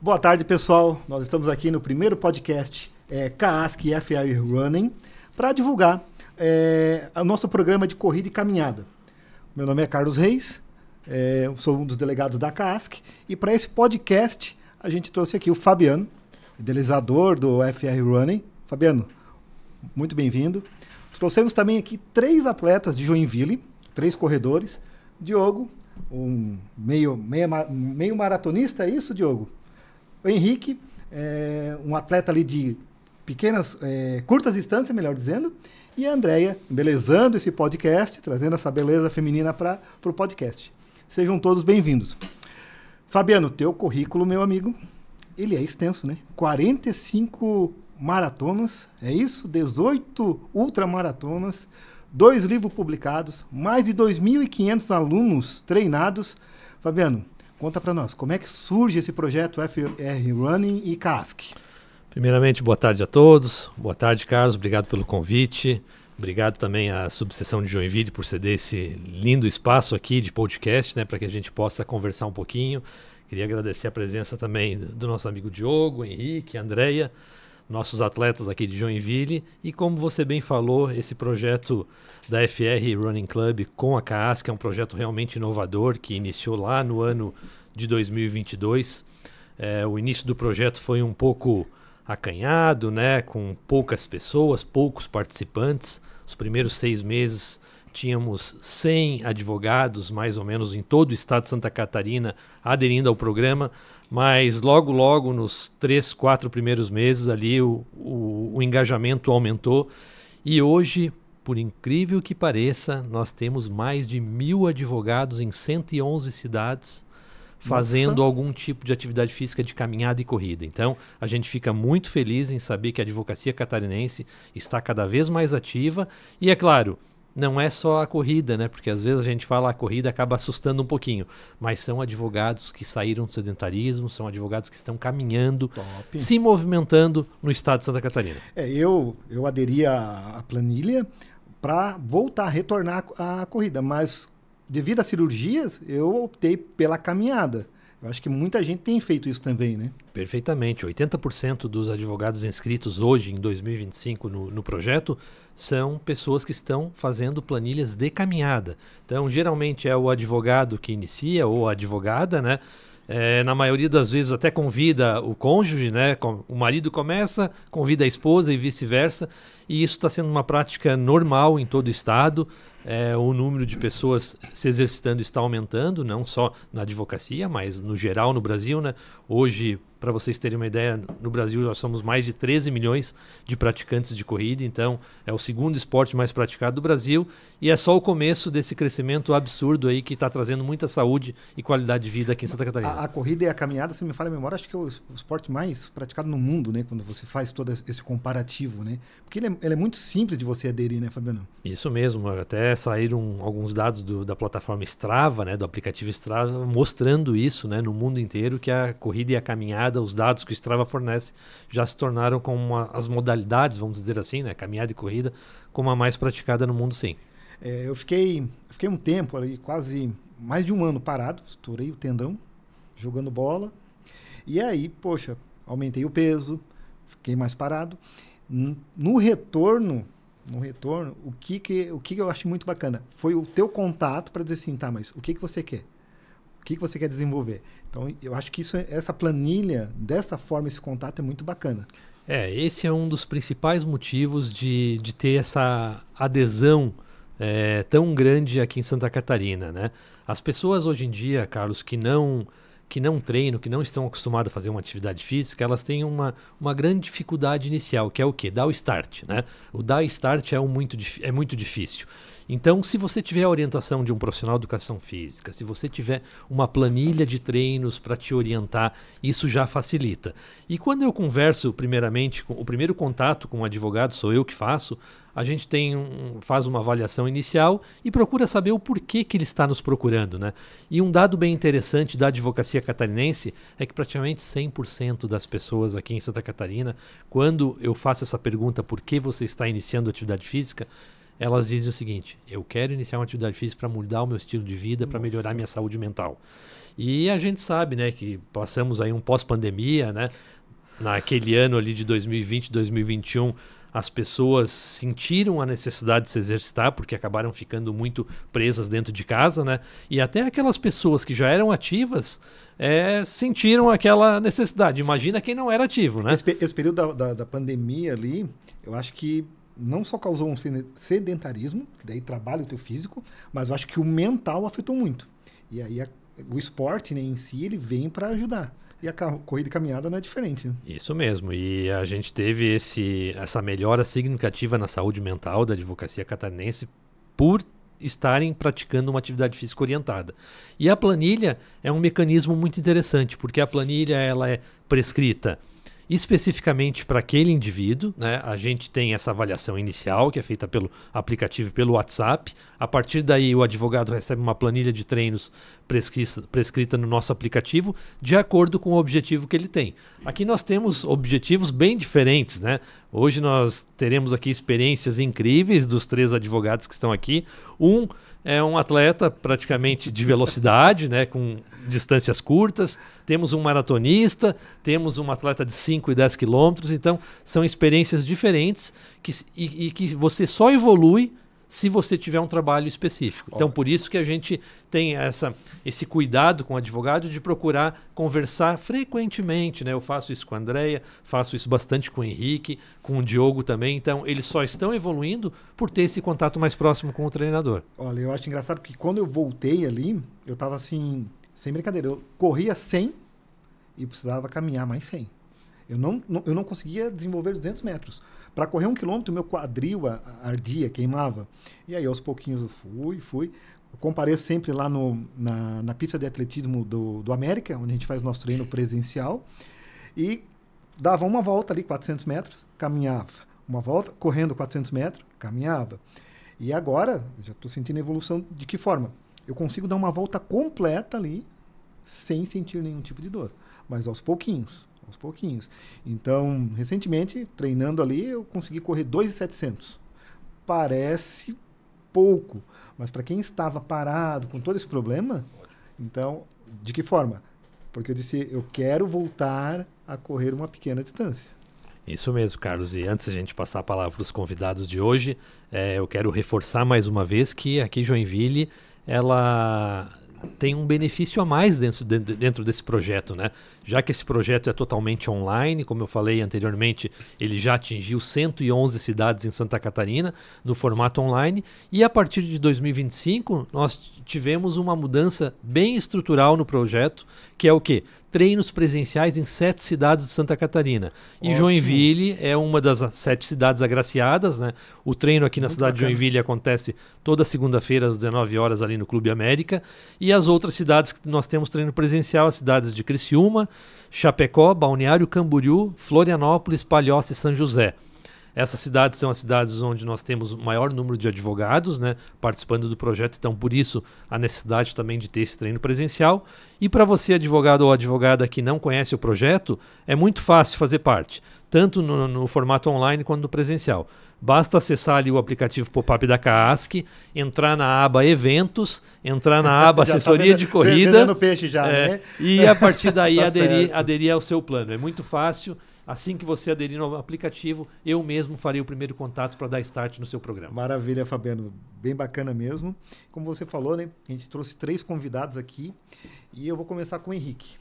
Boa tarde, pessoal. Nós estamos aqui no primeiro podcast CAASC FI Running para divulgar o nosso programa de corrida e caminhada. Meu nome é Carlos Reis, eu sou um dos delegados da CAASC e para esse podcast a gente trouxe aqui o Fabiano, idealizador do FI Running. Fabiano, muito bem-vindo. Trouxemos também aqui 3 atletas de Joinville, 3 corredores. Diogo, um meio maratonista, é isso, Diogo? O Henrique, um atleta ali de curtas distâncias, melhor dizendo. E a Andrea, embelezando esse podcast, trazendo essa beleza feminina para o podcast. Sejam todos bem-vindos. Fabiano, teu currículo, meu amigo, ele é extenso, né? 45 maratonas, é isso? 18 ultramaratonas, 2 livros publicados, mais de 2.500 alunos treinados. Fabiano, conta para nós, como é que surge esse projeto FI Running e CAASC? Primeiramente, boa tarde a todos. Boa tarde, Carlos. Obrigado pelo convite. Obrigado também à Subseção de Joinville por ceder esse lindo espaço aqui de podcast, né, para que a gente possa conversar um pouquinho. Queria agradecer a presença também do nosso amigo Diogo, Henrique, Andrea, nossos atletas aqui de Joinville. E como você bem falou, esse projeto da FR Running Club com a CAASC é um projeto realmente inovador que iniciou lá no ano de 2022. O início do projeto foi um pouco acanhado, né, com poucas pessoas, poucos participantes. Os primeiros 6 meses tínhamos 100 advogados, mais ou menos, em todo o estado de Santa Catarina aderindo ao programa, mas logo nos 3, 4 primeiros meses ali o engajamento aumentou e hoje, por incrível que pareça, nós temos mais de 1.000 advogados em 111 cidades fazendo algum tipo de atividade física de caminhada e corrida. Então, a gente fica muito feliz em saber que a advocacia catarinense está cada vez mais ativa e, é claro, não é só a corrida, né? Porque às vezes a gente fala a corrida acaba assustando um pouquinho, mas são advogados que saíram do sedentarismo, são advogados que estão caminhando, se movimentando no estado de Santa Catarina. Eu aderi à planilha para retornar à corrida, mas devido às cirurgias, eu optei pela caminhada. Eu acho que muita gente tem feito isso também, né? Perfeitamente. 80% dos advogados inscritos hoje, em 2025, no projeto, são pessoas que estão fazendo planilhas de caminhada. Então, geralmente é o advogado que inicia, ou a advogada, né? Na maioria das vezes até convida o cônjuge, né? O marido começa, convida a esposa e vice-versa. E isso está sendo uma prática normal em todo o estado. O número de pessoas se exercitando está aumentando, não só na advocacia, mas no geral no Brasil, né? Hoje, para vocês terem uma ideia, no Brasil já somos mais de 13 milhões de praticantes de corrida, então é o segundo esporte mais praticado do Brasil e é só o começo desse crescimento absurdo aí que está trazendo muita saúde e qualidade de vida aqui em Santa Catarina. A corrida e a caminhada, se me falha a memória, acho que é o esporte mais praticado no mundo, né? Quando você faz todo esse comparativo, né? Porque ele é muito simples de você aderir, né, Fabiano? Isso mesmo, até saíram alguns dados da plataforma Strava, né, do aplicativo Strava, mostrando isso, né, no mundo inteiro, que a corrida e a caminhada, os dados que o Strava fornece, já se tornaram como as modalidades, vamos dizer assim, né, caminhada e corrida, como a mais praticada no mundo, sim. Eu fiquei um tempo ali, quase mais de um ano parado, estourei o tendão, jogando bola, e aí, poxa, aumentei o peso, fiquei mais parado. No retorno, o que eu acho muito bacana foi o teu contato para dizer assim, tá, mas o que você quer? O que você quer desenvolver? Então, eu acho que essa planilha, dessa forma, esse contato é muito bacana. Esse é um dos principais motivos de ter essa adesão tão grande aqui em Santa Catarina, né? As pessoas hoje em dia, Carlos, que não treinam, que não estão acostumadas a fazer uma atividade física, elas têm uma grande dificuldade inicial, que é o quê? Dar o start, né? O dar start é muito difícil. Então, se você tiver a orientação de um profissional de educação física, se você tiver uma planilha de treinos para te orientar, isso já facilita. E quando eu converso, primeiramente, o primeiro contato com um advogado, sou eu que faço, a gente faz uma avaliação inicial e procura saber o porquê que ele está nos procurando, né? E um dado bem interessante da advocacia catarinense é que praticamente 100% das pessoas aqui em Santa Catarina, quando eu faço essa pergunta, por que você está iniciando atividade física, elas dizem o seguinte: eu quero iniciar uma atividade física para mudar o meu estilo de vida, para melhorar minha saúde mental. E a gente sabe, né, que passamos aí um pós-pandemia, né? Naquele ano ali de 2020, 2021, as pessoas sentiram a necessidade de se exercitar porque acabaram ficando muito presas dentro de casa, né? E até aquelas pessoas que já eram ativas sentiram aquela necessidade. Imagina quem não era ativo, né? Esse período da pandemia ali, eu acho que não só causou um sedentarismo, que daí trabalha o teu físico, mas eu acho que o mental afetou muito. E aí o esporte, né, em si, ele vem para ajudar. E a corrida e caminhada não é diferente. Né? Isso mesmo. E a gente teve essa melhora significativa na saúde mental da advocacia catarinense por estarem praticando uma atividade física orientada. E a planilha é um mecanismo muito interessante, porque a planilha ela é prescrita especificamente para aquele indivíduo, né? A gente tem essa avaliação inicial que é feita pelo aplicativo e pelo WhatsApp. A partir daí o advogado recebe uma planilha de treinos prescrita no nosso aplicativo de acordo com o objetivo que ele tem. Aqui nós temos objetivos bem diferentes, né? Hoje nós teremos aqui experiências incríveis dos 3 advogados que estão aqui. Um é um atleta praticamente de velocidade, né, com distâncias curtas. Temos um maratonista, temos um atleta de 5 e 10 quilômetros. Então, são experiências diferentes que você só evolui se você tiver um trabalho específico. Então, por isso que a gente tem esse cuidado com o advogado de procurar conversar frequentemente, né? Eu faço isso com a Andréia, faço isso bastante com o Henrique, com o Diogo também. Então, eles só estão evoluindo por ter esse contato mais próximo com o treinador. Olha, eu acho engraçado porque quando eu voltei ali, eu estava assim, sem brincadeira, eu corria 100 e precisava caminhar mais 100. Eu não conseguia desenvolver 200 metros. Para correr 1 quilômetro, meu quadril ardia, queimava. E aí, aos pouquinhos, eu fui. Eu compareço sempre lá na pista de atletismo do América, onde a gente faz nosso treino presencial. E dava uma volta ali, 400 metros, caminhava. Uma volta, correndo 400 metros, caminhava. E agora, já estou sentindo a evolução. De que forma? Eu consigo dar uma volta completa ali, sem sentir nenhum tipo de dor. Mas aos pouquinhos. Então, recentemente, treinando ali, eu consegui correr 2.700. Parece pouco, mas para quem estava parado com todo esse problema, então, de que forma? Porque eu disse, eu quero voltar a correr uma pequena distância. Isso mesmo, Carlos. E antes de a gente passar a palavra para os convidados de hoje, eu quero reforçar mais uma vez que aqui em Joinville, ela tem um benefício a mais dentro desse projeto, né? Já que esse projeto é totalmente online, como eu falei anteriormente, ele já atingiu 111 cidades em Santa Catarina no formato online, e a partir de 2025 nós tivemos uma mudança bem estrutural no projeto, que é o quê? Treinos presenciais em 7 cidades de Santa Catarina. E Ótimo. Joinville é uma das 7 cidades agraciadas, né? O treino aqui na cidade de Joinville acontece toda segunda-feira às 19 horas ali no Clube América. E as outras cidades que nós temos treino presencial, as cidades de Criciúma, Chapecó, Balneário Camboriú, Florianópolis, Palhoça e São José. Essas cidades são as cidades onde nós temos o maior número de advogados, né, participando do projeto, então por isso a necessidade também de ter esse treino presencial. E para você, advogado ou advogada que não conhece o projeto, é muito fácil fazer parte, tanto no formato online quanto no presencial. Basta acessar ali o aplicativo pop-up da CAASC, entrar na aba Eventos, entrar na aba Assessoria de Corrida. Vendendo peixe já, né? E a partir daí Tá aderir ao seu plano. É muito fácil. Assim que você aderir no aplicativo, eu mesmo farei o primeiro contato para dar start no seu programa. Maravilha, Fabiano. Bem bacana mesmo. Como você falou, né? A gente trouxe 3 convidados aqui e eu vou começar com o Henrique.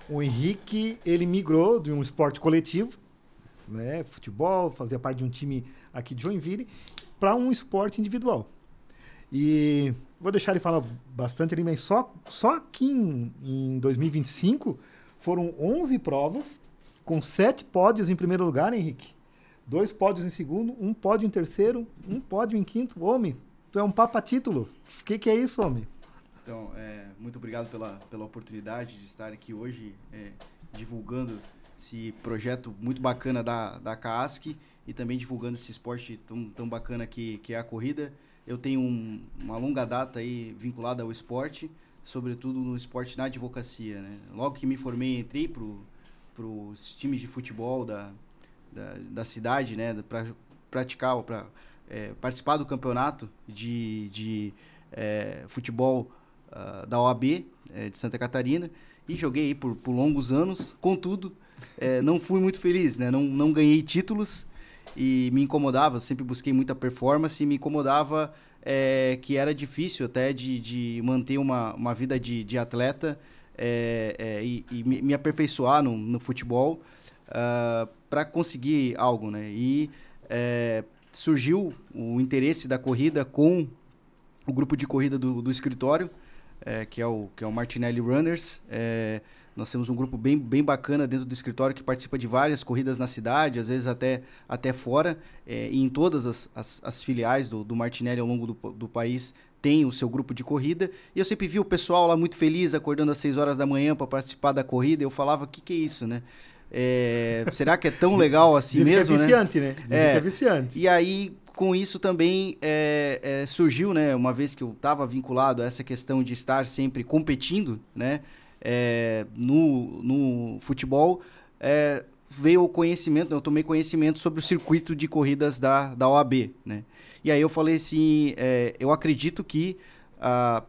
O Henrique, ele migrou de um esporte coletivo, né? Futebol, fazia parte de um time aqui de Joinville, para um esporte individual. E vou deixar ele falar bastante ali, mas só aqui em 2025 foram 11 provas, com 7 pódios em primeiro lugar, né, Henrique? 2 pódios em segundo, 1 pódio em terceiro, 1 pódio em quinto. Homem, tu é um papa-título. O que é isso, homem? Então, muito obrigado pela oportunidade de estar aqui hoje divulgando esse projeto muito bacana da CAASC e também divulgando esse esporte tão bacana que é a corrida. Eu tenho uma longa data aí vinculada ao esporte, sobretudo no esporte na advocacia, né? Logo que me formei, entrei para os times de futebol da cidade, né, para praticar, para participar do campeonato de futebol da OAB de Santa Catarina e joguei aí por longos anos. Contudo, não fui muito feliz, né? Não ganhei títulos e me incomodava, sempre busquei muita performance e me incomodava que era difícil até de manter uma vida de atleta e me aperfeiçoar no futebol para conseguir algo, né? E surgiu o interesse da corrida com o grupo de corrida do escritório, que é o Martinelli Runners. Nós temos um grupo bem bacana dentro do escritório que participa de várias corridas na cidade, às vezes até fora, e em todas as filiais do Martinelli ao longo do país tem o seu grupo de corrida. E eu sempre vi o pessoal lá muito feliz, acordando às 6 horas da manhã para participar da corrida. Eu falava, o que é isso, né? Será que é tão legal assim mesmo, que é viciante, né? Dizem que é viciante. E aí, com isso também surgiu, né? Uma vez que eu estava vinculado a essa questão de estar sempre competindo, né? No futebol, veio o conhecimento, eu tomei conhecimento sobre o circuito de corridas da OAB, né? E aí eu falei assim, eu acredito que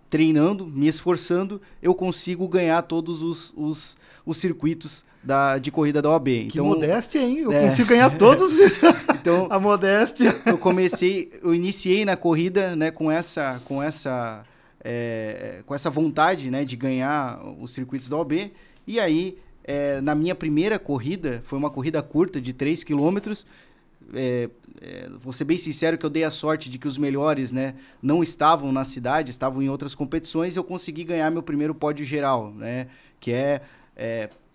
treinando, me esforçando, eu consigo ganhar todos os circuitos de corrida da OAB. Que modéstia, hein? Eu consigo ganhar todos. Então, a modéstia. Eu iniciei na corrida, né, com essa vontade, né, de ganhar os circuitos da OAB. E aí, na minha primeira corrida, foi uma corrida curta de 3 quilômetros. Vou ser bem sincero que eu dei a sorte de que os melhores, né, não estavam na cidade, estavam em outras competições, e eu consegui ganhar meu primeiro pódio geral, né, que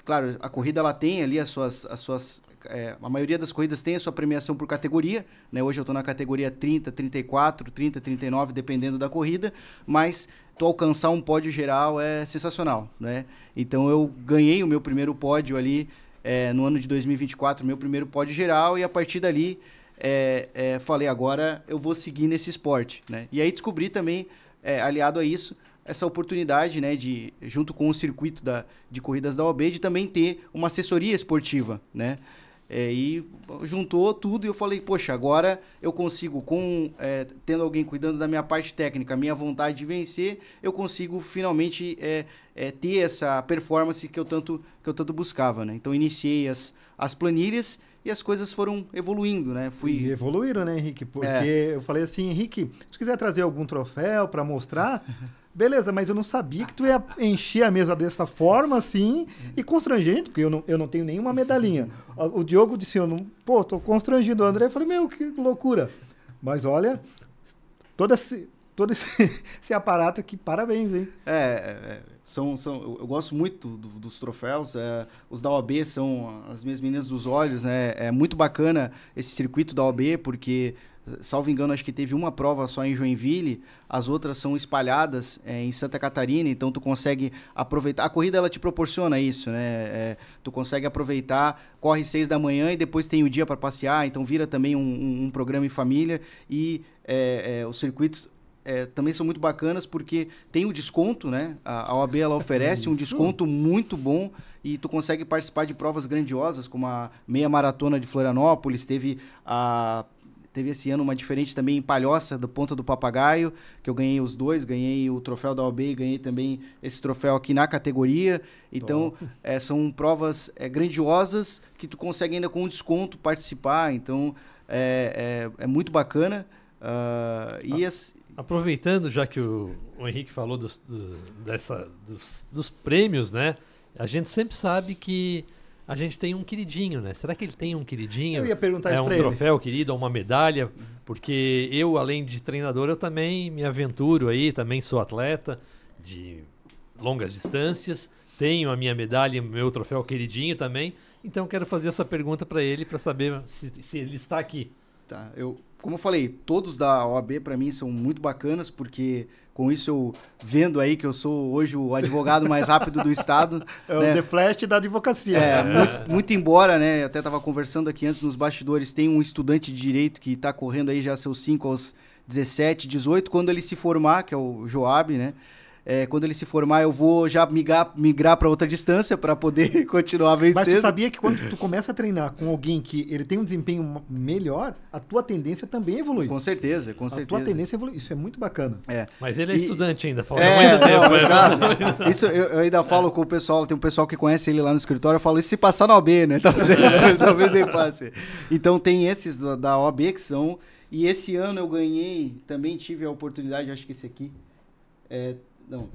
claro, a corrida ela tem ali as suas a maioria das corridas tem a sua premiação por categoria, né? Hoje eu estou na categoria 30, 34, 30, 39, dependendo da corrida, mas tu alcançar um pódio geral é sensacional, né? Então eu ganhei o meu primeiro pódio ali no ano de 2024, meu primeiro pódio geral, e a partir dali falei, agora eu vou seguir nesse esporte, né? E aí descobri também, aliado a isso, essa oportunidade, né, junto com o circuito de corridas da OAB, de também ter uma assessoria esportiva, né? E juntou tudo e eu falei, poxa, agora eu consigo, tendo alguém cuidando da minha parte técnica, a minha vontade de vencer, eu consigo finalmente ter essa performance que eu tanto buscava, né? Então iniciei as planilhas e as coisas foram evoluindo, né? E evoluíram, né, Henrique? Porque eu falei assim, Henrique, se quiser trazer algum troféu para mostrar... Beleza, mas eu não sabia que tu ia encher a mesa dessa forma, assim, e constrangente, porque eu não tenho nenhuma medalhinha. O Diogo disse, tô constrangindo o André. Eu falei, meu, que loucura. Mas olha, todo esse aparato aqui, parabéns, hein? Eu gosto muito dos troféus. Os da OAB são as minhas meninas dos olhos, né? É muito bacana esse circuito da OAB, porque... Salvo engano, acho que teve uma prova só em Joinville, as outras são espalhadas em Santa Catarina, então tu consegue aproveitar. A corrida ela te proporciona isso, né? Tu consegue aproveitar, corre 6 da manhã e depois tem o dia para passear, então vira também um programa em família. E os circuitos também são muito bacanas porque tem o desconto, né? A OAB ela oferece um desconto muito bom e tu consegue participar de provas grandiosas, como a meia maratona de Florianópolis, teve esse ano uma diferente também em Palhoça, do Ponta do Papagaio, que eu ganhei os dois, ganhei o troféu da OAB e ganhei também esse troféu aqui na categoria. Então, são provas grandiosas que tu consegue ainda com desconto participar. Então, é muito bacana. Aproveitando, já que o Henrique falou dos prêmios, né? A gente sempre sabe que a gente tem um queridinho, né? Será que ele tem um queridinho? Eu ia perguntar isso pra ele. É um troféu querido, ou uma medalha? Porque eu, além de treinador, eu também me aventuro aí, também sou atleta de longas distâncias, tenho a minha medalha, meu troféu queridinho também, então quero fazer essa pergunta para ele, para saber se ele está aqui. Tá, como eu falei, todos da OAB para mim são muito bacanas, porque com isso eu vendo aí que eu sou hoje o advogado mais rápido do estado. Né? O The Flash da advocacia. Muito embora, né? Até estava conversando aqui antes nos bastidores, tem um estudante de direito que está correndo aí já seus 5 aos 17, 18, quando ele se formar, que é o Joab, né? quando ele se formar, eu vou já migrar para outra distância para poder continuar vencendo. Mas tu sabia que quando tu começa a treinar com alguém que ele tem um desempenho melhor, a tua tendência também evolui. Com certeza. A tua tendência evolui. Isso é muito bacana. Mas ele é estudante ainda, falta muito tempo. Não, exato. Isso eu ainda falo com o pessoal, tem um pessoal que conhece ele lá no escritório, eu falo, e se passar na OAB, né? Talvez ele passe. Então tem esses da OAB que são... E esse ano eu ganhei, também tive a oportunidade, acho que esse aqui... não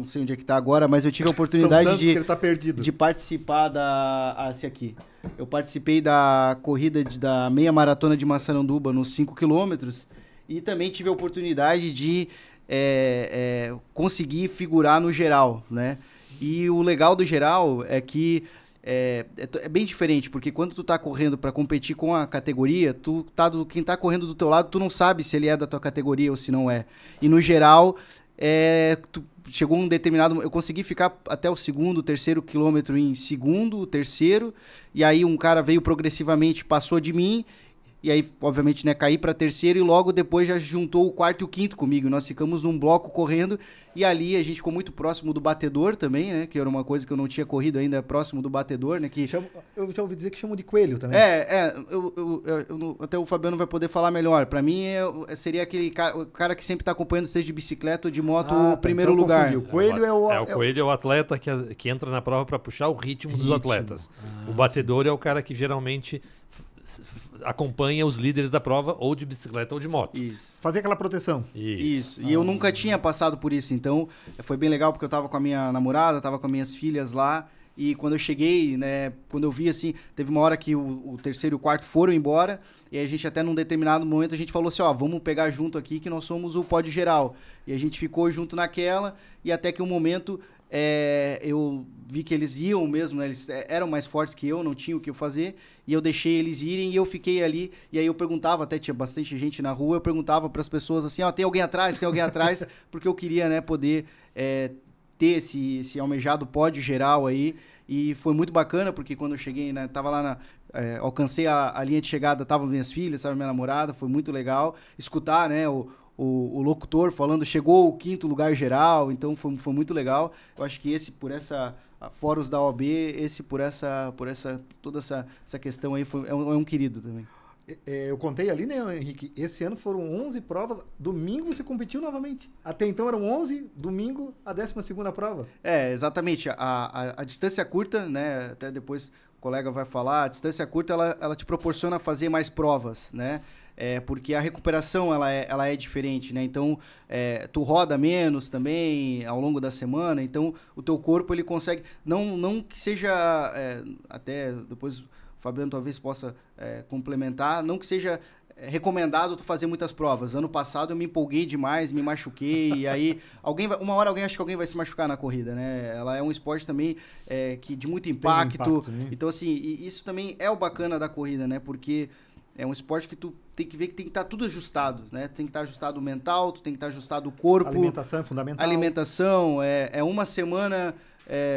sei onde é que tá agora, mas eu tive a oportunidade que ele tá perdido. de participar esse aqui. Eu participei da corrida da meia maratona de Massaranduba nos 5 quilômetros e também tive a oportunidade de conseguir figurar no geral, né? E o legal do geral é que é bem diferente, porque quando tu tá correndo para competir com a categoria, quem tá correndo do teu lado, tu não sabe se ele é da tua categoria ou se não é. E no geral, chegou um determinado... Eu consegui ficar até o segundo, terceiro quilômetro em segundo, terceiro, e aí um cara veio progressivamente, passou de mim, e aí, obviamente, né, caí para terceiro e logo depois já juntou o quarto e o quinto comigo. Nós ficamos num bloco correndo e ali a gente ficou muito próximo do batedor também, né? Que era uma coisa que eu não tinha corrido ainda próximo do batedor, né? Eu já ouvi dizer que chamam de coelho também. Até o Fabiano vai poder falar melhor. Para mim, seria aquele cara que sempre tá acompanhando, seja de bicicleta ou de moto, o primeiro lugar. O coelho o coelho é o atleta que entra na prova para puxar o ritmo dos atletas. O batedor é o cara que geralmente... acompanha os líderes da prova ou de bicicleta ou de moto. Isso. Fazer aquela proteção. Isso. E eu nunca tinha passado por isso, então foi bem legal porque eu tava com a minha namorada, tava com as minhas filhas lá e quando eu cheguei, né, quando eu vi assim, teve uma hora que o terceiro e o quarto foram embora e a gente até num determinado momento a gente falou assim, vamos pegar junto aqui que nós somos o pódio geral. E a gente ficou junto naquela e até que um momento eu vi que eles iam mesmo, né? Eles eram mais fortes que eu, não tinham o que eu fazer, e eu deixei eles irem e eu fiquei ali, e aí eu perguntava, até tinha bastante gente na rua, eu perguntava para as pessoas assim, tem alguém atrás, porque eu queria, né, poder ter esse almejado pódio geral aí, e foi muito bacana, porque quando eu cheguei, né, tava lá alcancei a linha de chegada, estavam minhas filhas, estava minha namorada, foi muito legal escutar, né, o locutor falando, chegou o 5º lugar geral, então foi muito legal. Eu acho que esse, por essa fóruns da OAB, esse toda essa questão aí é um querido também. Eu contei ali, né, Henrique? Esse ano foram 11 provas. Domingo você competiu novamente. Até então eram 11, domingo a 12ª prova. Exatamente. A distância curta, né? Até depois o colega vai falar. A distância curta, ela te proporciona fazer mais provas, né? Porque a recuperação ela é diferente, né? Então, tu roda menos também ao longo da semana. Então, o teu corpo ele consegue... Não que seja... até depois... O Fabiano talvez possa complementar, não que seja recomendado tu fazer muitas provas. Ano passado eu me empolguei demais, me machuquei, e aí uma hora acho que alguém vai se machucar na corrida, né? Ela é um esporte também que de muito impacto. Né? Então, assim, isso também é o bacana da corrida, né? Porque é um esporte que tu tem que ver que tem que estar tudo ajustado, né? Tem que estar ajustado o mental, tu tem que estar ajustado o corpo. Alimentação é fundamental. Alimentação, uma semana...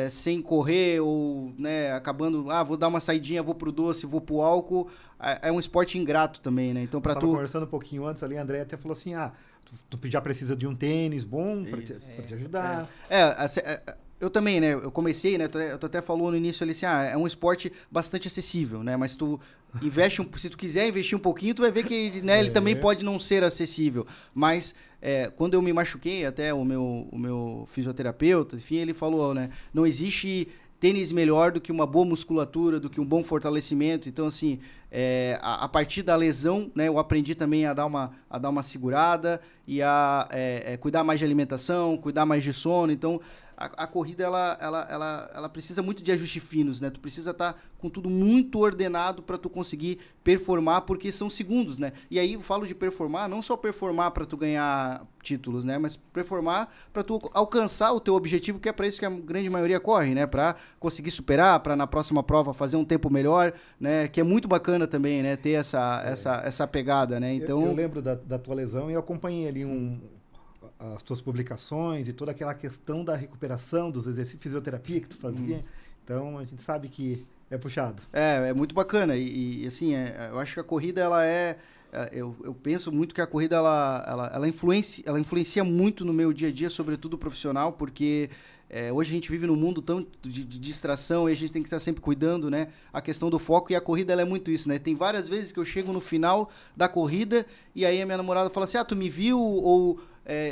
sem correr ou, né, acabando, vou dar uma saidinha, vou pro doce, vou pro álcool, é um esporte ingrato também, né? Então, Tava conversando um pouquinho antes ali, a André até falou assim, tu já precisa de um tênis bom para te ajudar. Eu também, né? Eu comecei, né? Tu até falou no início ali assim, é um esporte bastante acessível, né? Mas tu investe se tu quiser investir um pouquinho, tu vai ver que, né, ele também pode não ser acessível. Mas quando eu me machuquei, até o meu fisioterapeuta, enfim, ele falou, né? Não existe tênis melhor do que uma boa musculatura, do que um bom fortalecimento. Então, assim, a partir da lesão, né, eu aprendi também a dar uma segurada e a cuidar mais de alimentação, cuidar mais de sono. Então, a corrida, ela precisa muito de ajustes finos, né? Tu precisa estar com tudo muito ordenado para tu conseguir performar, porque são segundos, né? E aí eu falo de performar, não só performar para tu ganhar títulos, né? Mas performar para tu alcançar o teu objetivo, que é para isso que a grande maioria corre, né? Para conseguir superar, para na próxima prova fazer um tempo melhor, né? Que é muito bacana também, né? Ter essa pegada, né? Então... Eu lembro da tua lesão e eu acompanhei ali as tuas publicações e toda aquela questão da recuperação, dos exercícios, fisioterapia que tu fazia. Então, a gente sabe que é puxado. É muito bacana. E assim, eu acho que a corrida, ela é eu penso muito que a corrida ela influencia muito no meu dia a dia, sobretudo profissional, porque hoje a gente vive num mundo tão de distração e a gente tem que estar sempre cuidando, né? A questão do foco, e a corrida ela é muito isso, né? Tem várias vezes que eu chego no final da corrida e aí a minha namorada fala assim, tu me viu? Ou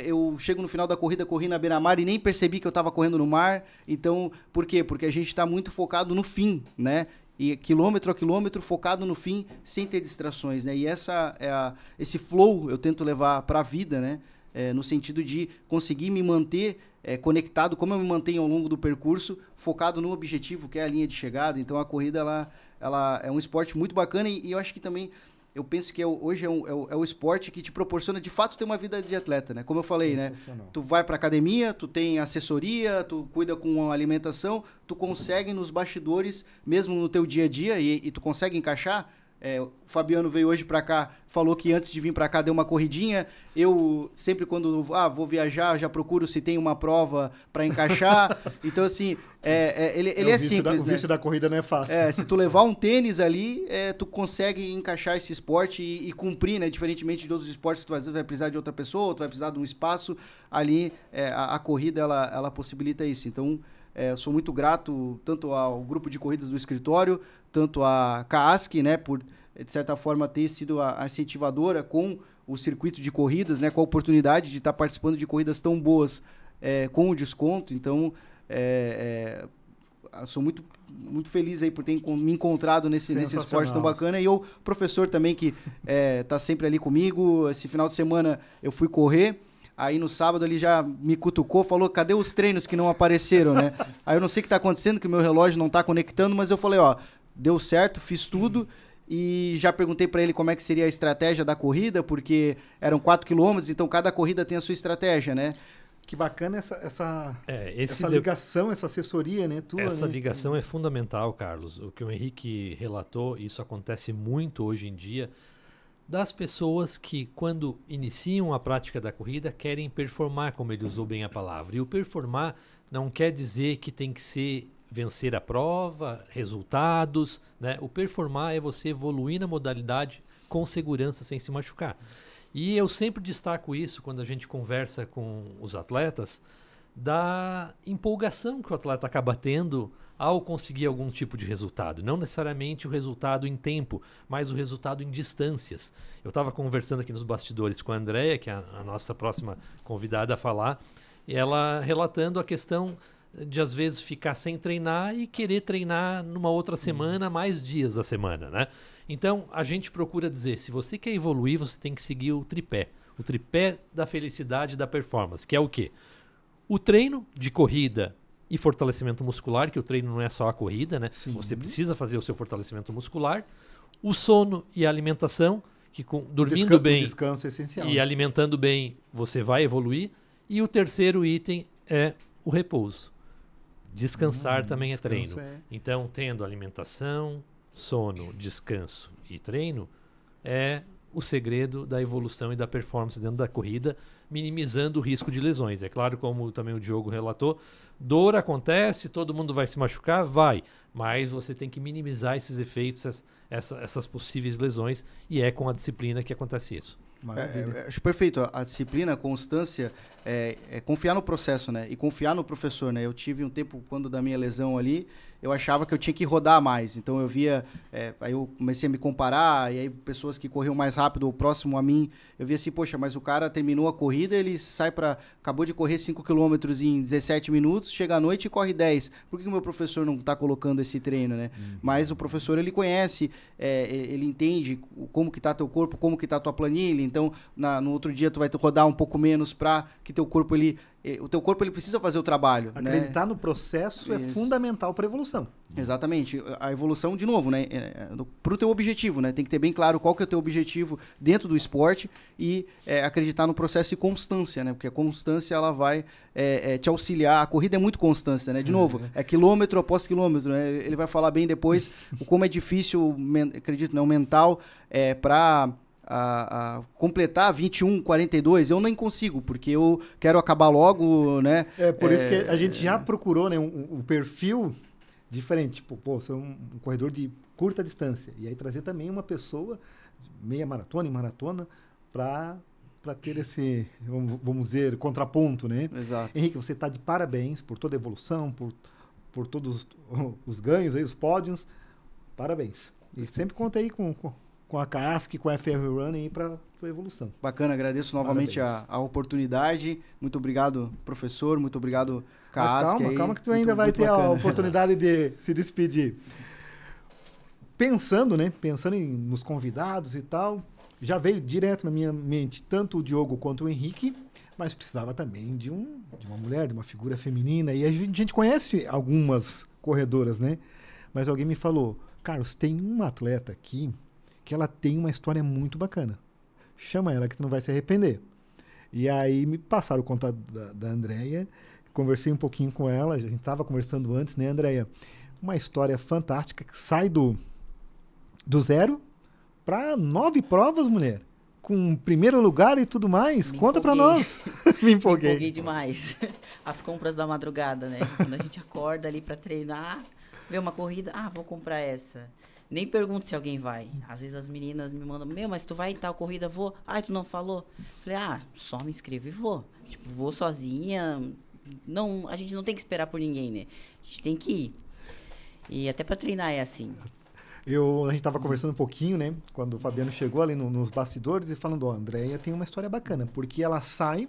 eu chego no final da corrida, corri na beira-mar e nem percebi que eu estava correndo no mar. Então, por quê? Porque a gente está muito focado no fim, né? E quilômetro a quilômetro, focado no fim, sem ter distrações, né? E esse flow eu tento levar para a vida, né? No sentido de conseguir me manter conectado, como eu me mantenho ao longo do percurso, focado no objetivo, que é a linha de chegada. Então, a corrida, ela é um esporte muito bacana e eu acho que também... Eu penso que hoje é o esporte que te proporciona, de fato, ter uma vida de atleta, né? Como eu falei, né? Tu vai pra academia, tu tem assessoria, tu cuida com a alimentação, tu consegue nos bastidores, mesmo no teu dia a dia, e tu consegue encaixar. O Fabiano veio hoje pra cá, falou que antes de vir pra cá deu uma corridinha. Eu sempre quando vou viajar, já procuro se tem uma prova pra encaixar. Então, assim, ele é simples, né? O vício da corrida não é fácil. Se tu levar um tênis ali, tu consegue encaixar esse esporte e cumprir, né? Diferentemente de outros esportes que tu vai precisar de outra pessoa, tu vai precisar de um espaço. Ali, a corrida, ela possibilita isso. Então, sou muito grato tanto ao grupo de corridas do escritório, tanto à CAASC, né, por, de certa forma, ter sido a incentivadora com o circuito de corridas, né, com a oportunidade de estar participando de corridas tão boas com o desconto. Então, sou muito, muito feliz aí por ter me encontrado nesse esporte tão bacana. E o professor também, que está sempre ali comigo. Esse final de semana eu fui correr. Aí no sábado ele já me cutucou, falou, cadê os treinos que não apareceram, né? Aí eu não sei o que está acontecendo, que o meu relógio não está conectando, mas eu falei, deu certo, fiz tudo. E já perguntei para ele como é que seria a estratégia da corrida, porque eram 4 quilômetros, então cada corrida tem a sua estratégia, né? Que bacana essa ligação, essa assessoria, né? Essa ligação é fundamental, Carlos. O que o Henrique relatou, isso acontece muito hoje em dia, das pessoas que, quando iniciam a prática da corrida, querem performar, como ele usou bem a palavra. E o performar não quer dizer que tem que ser vencer a prova, resultados, né? O performar é você evoluir na modalidade com segurança, sem se machucar. E eu sempre destaco isso quando a gente conversa com os atletas, da empolgação que o atleta acaba tendo ao conseguir algum tipo de resultado. Não necessariamente o resultado em tempo, mas o resultado em distâncias. Eu estava conversando aqui nos bastidores com a Andréia, que é a nossa próxima convidada a falar, e ela relatando a questão de, às vezes, ficar sem treinar e querer treinar numa outra semana, mais dias da semana, né? Então, a gente procura dizer, se você quer evoluir, você tem que seguir o tripé da felicidade e da performance, que é o quê? O treino de corrida e fortalecimento muscular, que o treino não é só a corrida, né? Sim. Você precisa fazer o seu fortalecimento muscular. O sono e a alimentação, que dormindo bem, o descanso é essencial, e alimentando bem, você vai evoluir. E o terceiro item é o repouso. Descansar também é treino. Então, tendo alimentação, sono, descanso e treino, é o segredo da evolução e da performance dentro da corrida, minimizando o risco de lesões. É claro, como também o Diogo relatou, dor acontece, todo mundo vai se machucar? Vai. Mas você tem que minimizar esses efeitos, essas possíveis lesões, e é com a disciplina que acontece isso. Acho perfeito. A disciplina, a constância, confiar no processo, né? E confiar no professor, né? Eu tive um tempo, quando da minha lesão ali, eu achava que eu tinha que rodar mais. Então eu via, aí eu comecei a me comparar, e aí pessoas que corriam mais rápido ou próximo a mim, eu via assim, poxa, mas o cara terminou a corrida, ele acabou de correr 5 km em 17 minutos, chega à noite e corre 10. Por que o meu professor não está colocando esse treino, né? Mas o professor, ele conhece, ele entende como que tá teu corpo, como que tá tua planilha. Então, no outro dia tu vai rodar um pouco menos para que teu corpo, o teu corpo, ele precisa fazer o trabalho. Acreditar, né, no processo é fundamental para a evolução. Exatamente. A evolução, de novo, né, para o teu objetivo, né? Tem que ter bem claro qual que é o teu objetivo dentro do esporte e acreditar no processo e constância, né? Porque a constância, ela vai te auxiliar. A corrida é muito constância, né? De novo, é quilômetro após quilômetro, né? Ele vai falar bem depois como é difícil, acredito, né, o mental para completar 21, 42, eu nem consigo, porque eu quero acabar logo, né? Por isso que a gente já procurou, né, um perfil diferente. Tipo, você é um corredor de curta distância. E aí trazer também uma pessoa meia maratona e maratona, para ter esse, vamos dizer, contraponto, né? Exato. Henrique, você está de parabéns por toda a evolução, por todos os ganhos, aí, os pódios. Parabéns. E sempre conta aí com a CASC, com a FR Running para a sua evolução. Bacana, agradeço novamente a oportunidade. Muito obrigado, professor. Muito obrigado, CASC. Calma que tu ainda vai ter a oportunidade de se despedir. Pensando nos convidados e tal, já veio direto na minha mente tanto o Diogo quanto o Henrique, mas precisava também de uma mulher, de uma figura feminina. E a gente conhece algumas corredoras, né? Mas alguém me falou, Carlos, tem uma atleta aqui que ela tem uma história muito bacana. Chama ela que tu não vai se arrepender. E aí me passaram o contato da Andréia, conversei um pouquinho com ela, a gente estava conversando antes, né, Andréia? Uma história fantástica que sai do zero para 9 provas, mulher. Com primeiro lugar e tudo mais. Conta para nós. Me empolguei. Me empolguei demais. As compras da madrugada, né? Quando a gente acorda ali para treinar, vê uma corrida, vou comprar essa. Nem pergunto se alguém vai. Às vezes as meninas me mandam, mas tu vai em tal corrida? Vou. Tu não falou? Falei, só me inscrevo e vou. Tipo, vou sozinha. Não, a gente não tem que esperar por ninguém, né? A gente tem que ir. E até para treinar é assim. A gente estava conversando um pouquinho, né? Quando o Fabiano chegou ali nos bastidores e falando, a Andréia tem uma história bacana, porque ela sai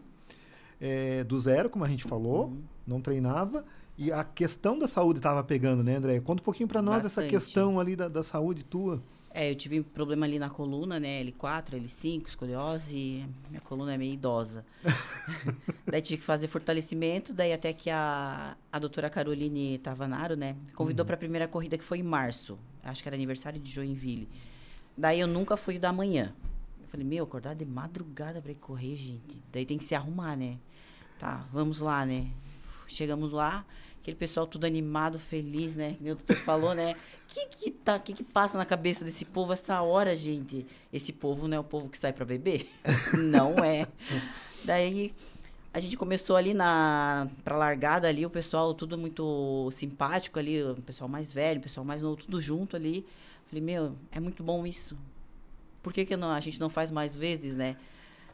do zero, como a gente falou, não treinava, e a questão da saúde estava pegando, né, Andréia? Conta um pouquinho para nós essa questão ali da saúde tua. Eu tive problema ali na coluna, né? L4, L5, escoliose, minha coluna é meio idosa. Daí tive que fazer fortalecimento, daí até que a doutora Caroline Tavanaro, né? Me convidou para a primeira corrida que foi em março. Acho que era aniversário de Joinville. Daí eu nunca fui da manhã. Eu falei, acordar de madrugada para ir correr, gente. Daí tem que se arrumar, né? Tá, vamos lá, né? Chegamos lá, aquele pessoal tudo animado, feliz, né? O doutor falou, né? O que passa na cabeça desse povo essa hora, gente? Esse povo não é o povo que sai para beber? Não é. Daí a gente começou ali pra largada ali, o pessoal tudo muito simpático ali, o pessoal mais velho, o pessoal mais novo, tudo junto ali. Falei, é muito bom isso. Por que a gente não faz mais vezes, né?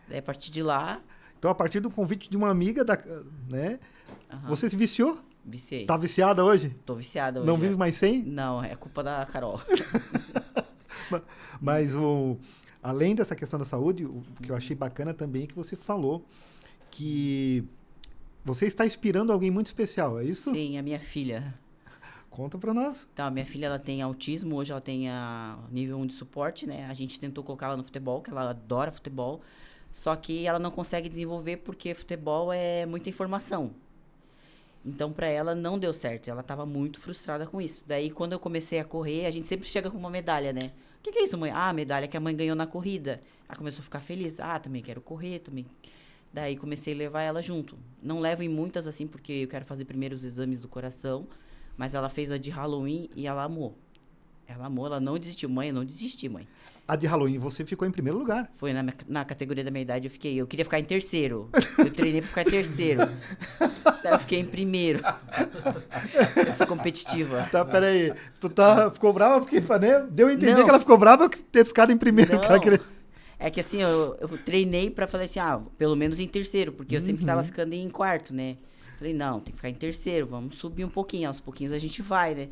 Daí a partir de lá... Então, a partir do convite de uma amiga, né? Você se viciou? Viciei. Tá viciada hoje? Tô viciada hoje. Não vive mais sem? Não, é culpa da Carol. Mas além dessa questão da saúde, o que eu achei bacana também é que você falou que você está inspirando alguém muito especial, é isso? Sim, a minha filha. Conta pra nós. Então, a minha filha, ela tem autismo, hoje ela tem nível 1 de suporte, né? A gente tentou colocar ela no futebol, que ela adora futebol, só que ela não consegue desenvolver porque futebol é muita informação. Então, para ela, não deu certo. Ela estava muito frustrada com isso. Daí, quando eu comecei a correr, a gente sempre chega com uma medalha, né? O que é isso, mãe? A medalha que a mãe ganhou na corrida. Ela começou a ficar feliz. Também quero correr, também. Daí, comecei a levar ela junto. Não levo em muitas, assim, porque eu quero fazer primeiro os exames do coração. Mas ela fez a de Halloween e ela amou. Ela amou, ela não desistiu. Mãe, eu não desisti, mãe. A de Halloween, você ficou em primeiro lugar. Foi na categoria da minha idade, eu queria ficar em terceiro. Eu treinei pra ficar em terceiro. Daí eu fiquei em primeiro. Eu sou competitiva. Tá, peraí. Tu ficou brava porque, né? Deu a entender que ela ficou brava por ter ficado em primeiro. Não. É que assim, eu treinei pra falar assim, pelo menos em terceiro, porque eu sempre tava ficando em quarto, né? Falei, não, tem que ficar em terceiro, vamos subir um pouquinho, aos pouquinhos a gente vai, né?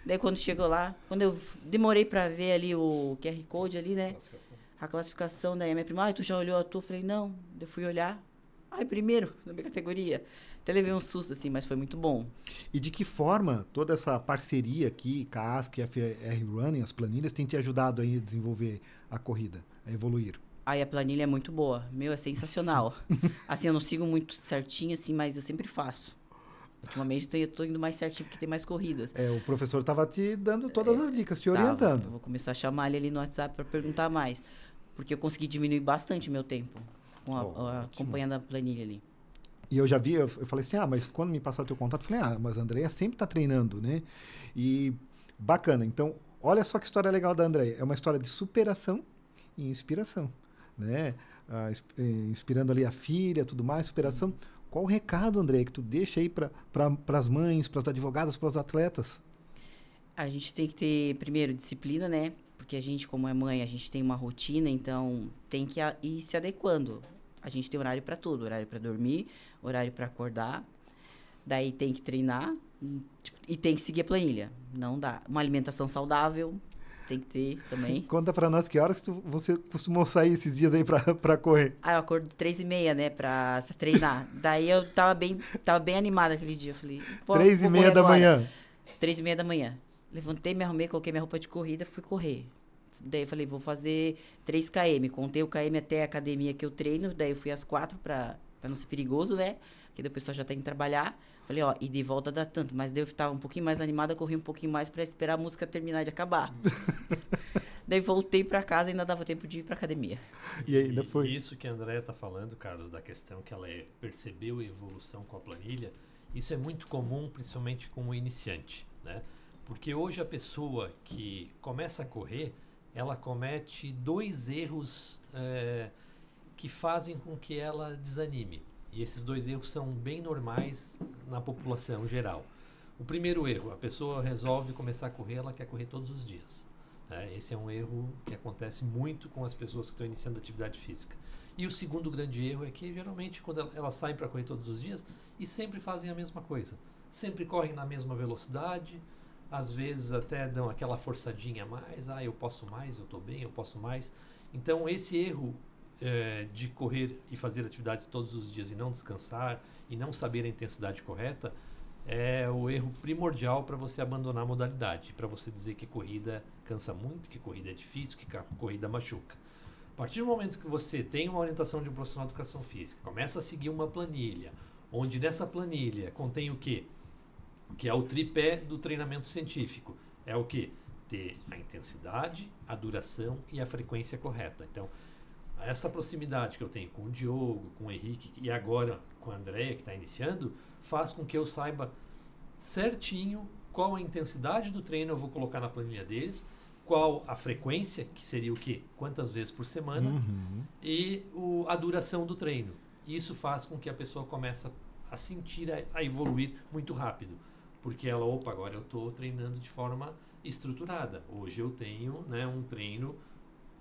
Daí quando chegou lá, quando eu demorei pra ver ali o QR Code ali, né? A classificação, daí a minha prima, tu já olhou a tua? Eu falei, não. Eu fui olhar, primeiro, na minha categoria. Até levei um susto, assim, mas foi muito bom. E de que forma toda essa parceria aqui, CASC, FR Running, as planilhas, tem te ajudado aí a desenvolver a corrida, a evoluir? A planilha é muito boa. É sensacional. Assim, eu não sigo muito certinho, assim, mas eu sempre faço. Ultimamente eu tô indo mais certinho porque tem mais corridas. O professor estava te dando todas as dicas, te orientando. Eu vou começar a chamar ele ali no WhatsApp para perguntar mais. Porque eu consegui diminuir bastante o meu tempo acompanhando a planilha ali. E eu já vi, eu falei assim, mas quando me passar o teu contato, eu falei, mas a Andréia sempre está treinando, né? E bacana. Então, olha só que história legal da Andréia. É uma história de superação e inspiração, né? Inspirando ali a filha, tudo mais, superação. Qual o recado, André, que tu deixa aí para as mães, para as advogadas, para os atletas? A gente tem que ter, primeiro, disciplina, né? porque a gente, como é mãe, a gente tem uma rotina, então tem que ir se adequando. A gente tem horário para tudo, horário para dormir, horário para acordar, daí tem que treinar e tem que seguir a planilha. Não dá. Uma alimentação saudável tem que ter também. Conta pra nós que horas que você costumou sair esses dias aí pra correr. Eu acordo 3h30, né, pra treinar. Daí eu tava bem animada aquele dia. Eu falei, 3h30 da manhã. 3h30 da manhã. Levantei, me arrumei, coloquei minha roupa de corrida, fui correr. Daí eu falei, vou fazer 3 km. Contei o km até a academia que eu treino. Daí eu fui às 4 pra não ser perigoso, né? Porque daí o pessoal já tem que trabalhar. Falei, e de volta dá tanto. Mas daí eu tava um pouquinho mais animada, corri um pouquinho mais pra esperar a música terminar de acabar. Daí voltei pra casa e ainda dava tempo de ir pra academia. E ainda foi. Isso que a Andréia tá falando, Carlos, da questão que ela percebeu a evolução com a planilha, isso é muito comum, principalmente com o iniciante, né? Porque hoje a pessoa que começa a correr, ela comete 2 erros que fazem com que ela desanime. E esses 2 erros são bem normais na população geral. O primeiro erro, a pessoa resolve começar a correr, ela quer correr todos os dias. Né? Esse é um erro que acontece muito com as pessoas que estão iniciando atividade física. E o segundo grande erro é que, geralmente, quando elas saem para correr todos os dias, e sempre fazem a mesma coisa. Sempre correm na mesma velocidade, às vezes até dão aquela forçadinha a mais, eu posso mais, eu estou bem, eu posso mais. Então esse erro de correr e fazer atividades todos os dias e não descansar e não saber a intensidade correta é o erro primordial para você abandonar a modalidade, para você dizer que corrida cansa muito, que corrida é difícil, que corrida machuca. A partir do momento que você tem uma orientação de um profissional de educação física, começa a seguir uma planilha, onde nessa planilha contém o quê? Que é o tripé do treinamento científico. É o quê? Ter a intensidade, a duração e a frequência correta. Então, essa proximidade que eu tenho com o Diogo, com o Henrique e agora com a Andréia, que está iniciando, faz com que eu saiba certinho qual a intensidade do treino eu vou colocar na planilha deles, qual a frequência, que seria o quê? Quantas vezes por semana, e a duração do treino. Isso faz com que a pessoa comece a sentir, a evoluir muito rápido. Porque ela, agora eu estou treinando de forma estruturada. Hoje eu tenho, né, um treino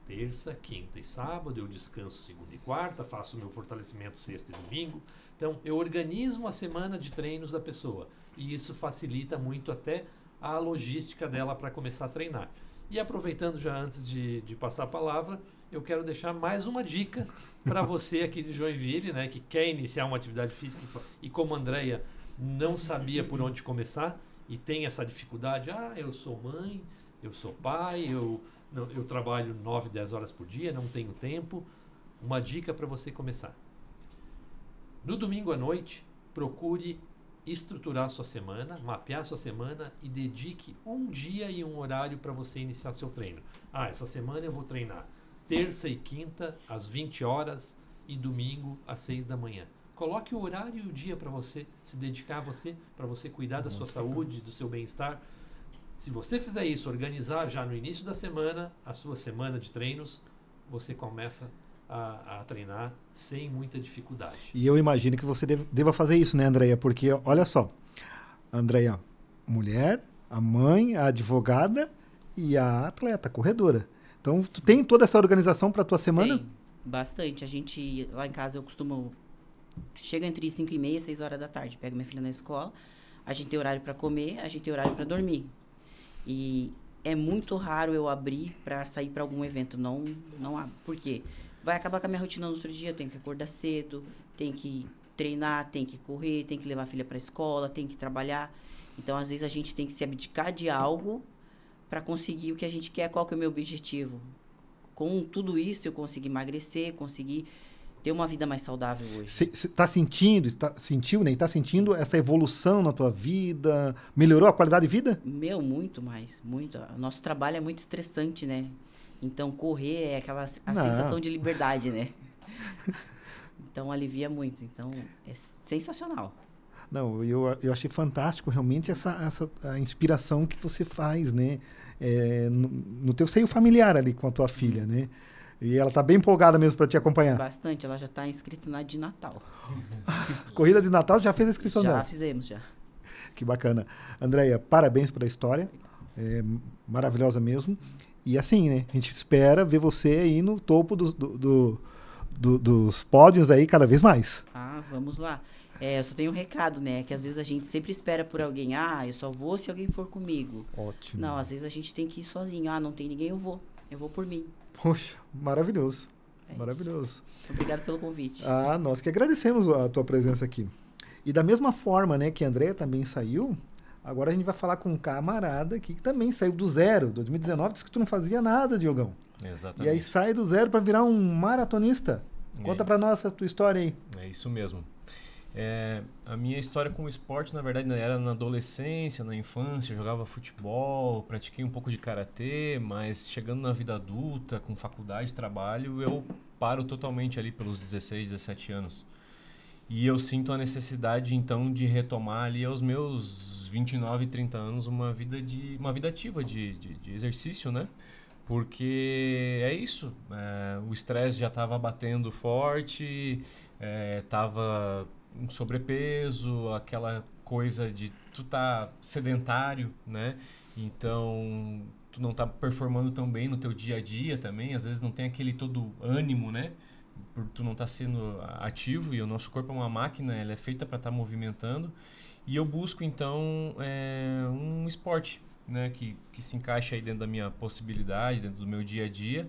terça, quinta e sábado, eu descanso segunda e quarta, faço o meu fortalecimento sexta e domingo. Então, eu organizo a semana de treinos da pessoa. E isso facilita muito até a logística dela para começar a treinar. E aproveitando já antes de passar a palavra, eu quero deixar mais uma dica para você aqui de Joinville, né, que quer iniciar uma atividade física e como a Andréia não sabia por onde começar e tem essa dificuldade. Eu sou mãe, eu sou pai, eu trabalho 9, 10 horas por dia, não tenho tempo. Uma dica para você começar. No domingo à noite, procure estruturar a sua semana, mapear a sua semana e dedique um dia e um horário para você iniciar seu treino. Essa semana eu vou treinar terça e quinta às 20 horas e domingo às 6 da manhã. Coloque o horário e o dia para você se dedicar a você, para você cuidar da sua saúde, do seu bem-estar. Se você fizer isso, organizar já no início da semana, a sua semana de treinos, você começa a treinar sem muita dificuldade. E eu imagino que você deva fazer isso, né, Andréia? Porque, olha só, Andréia, mulher, a mãe, a advogada e a atleta, corredora. Então, tu tem toda essa organização para a tua semana? Tem, bastante. A gente, lá em casa, eu costumo... Chega entre 5h30 e 6 horas da tarde. Pego minha filha na escola. A gente tem horário para comer, a gente tem horário para dormir. E é muito raro eu abrir para sair para algum evento. Não abro. Por quê? Vai acabar com a minha rotina no outro dia. Eu tenho que acordar cedo, tenho que treinar, tenho que correr, tenho que levar a filha para a escola, tenho que trabalhar. Então, às vezes, a gente tem que se abdicar de algo para conseguir o que a gente quer. Qual que é o meu objetivo? Com tudo isso, eu consegui emagrecer, consegui ter uma vida mais saudável hoje. Você sentiu, né? Está sentindo essa evolução na tua vida? Melhorou a qualidade de vida? Muito mais, muito. O nosso trabalho é muito estressante, né? Então, correr é a sensação de liberdade, né? Então, alivia muito. Então, é sensacional. Não, eu achei fantástico realmente a inspiração que você faz, né? No teu seio familiar ali com a tua filha, né? E ela tá bem empolgada mesmo para te acompanhar. Bastante, ela já está inscrita na de Natal. Corrida de Natal, já fez a inscrição dela? Já fizemos, já. Que bacana. Andréia, parabéns pela história. maravilhosa mesmo. E assim, né? A gente espera ver você aí no topo dos pódios aí cada vez mais. Ah, vamos lá. Eu só tenho um recado, né? Que às vezes a gente sempre espera por alguém. Ah, eu só vou se alguém for comigo. Ótimo. Não, às vezes a gente tem que ir sozinho. Ah, não tem ninguém, eu vou. Eu vou por mim. Poxa, maravilhoso. É Maravilhoso. Obrigado pelo convite. Nós que agradecemos a tua presença aqui. E da mesma forma, né, que a Andrea também saiu, agora a gente vai falar com um camarada aqui que também saiu do zero. 2019, disse que tu não fazia nada, Diogão. Exatamente. E aí sai do zero para virar um maratonista. Conta para nós a tua história aí. É isso mesmo. A minha história com o esporte, na verdade, era na adolescência, na infância. Eu jogava futebol, pratiquei um pouco de karatê, mas chegando na vida adulta, com faculdade, trabalho, eu paro totalmente ali pelos 16, 17 anos. E eu sinto a necessidade, então, de retomar ali aos meus 29, 30 anos uma vida ativa de exercício, né? Porque é isso, o estresse já estava batendo forte, estava um sobrepeso, aquela coisa de tu tá sedentário, né? Então, tu não tá performando tão bem no teu dia a dia também, às vezes não tem aquele todo ânimo, né? Por tu não tá sendo ativo, e o nosso corpo é uma máquina, ela é feita para estar movimentando, e eu busco então um esporte, né, que se encaixa aí dentro da minha possibilidade, dentro do meu dia a dia,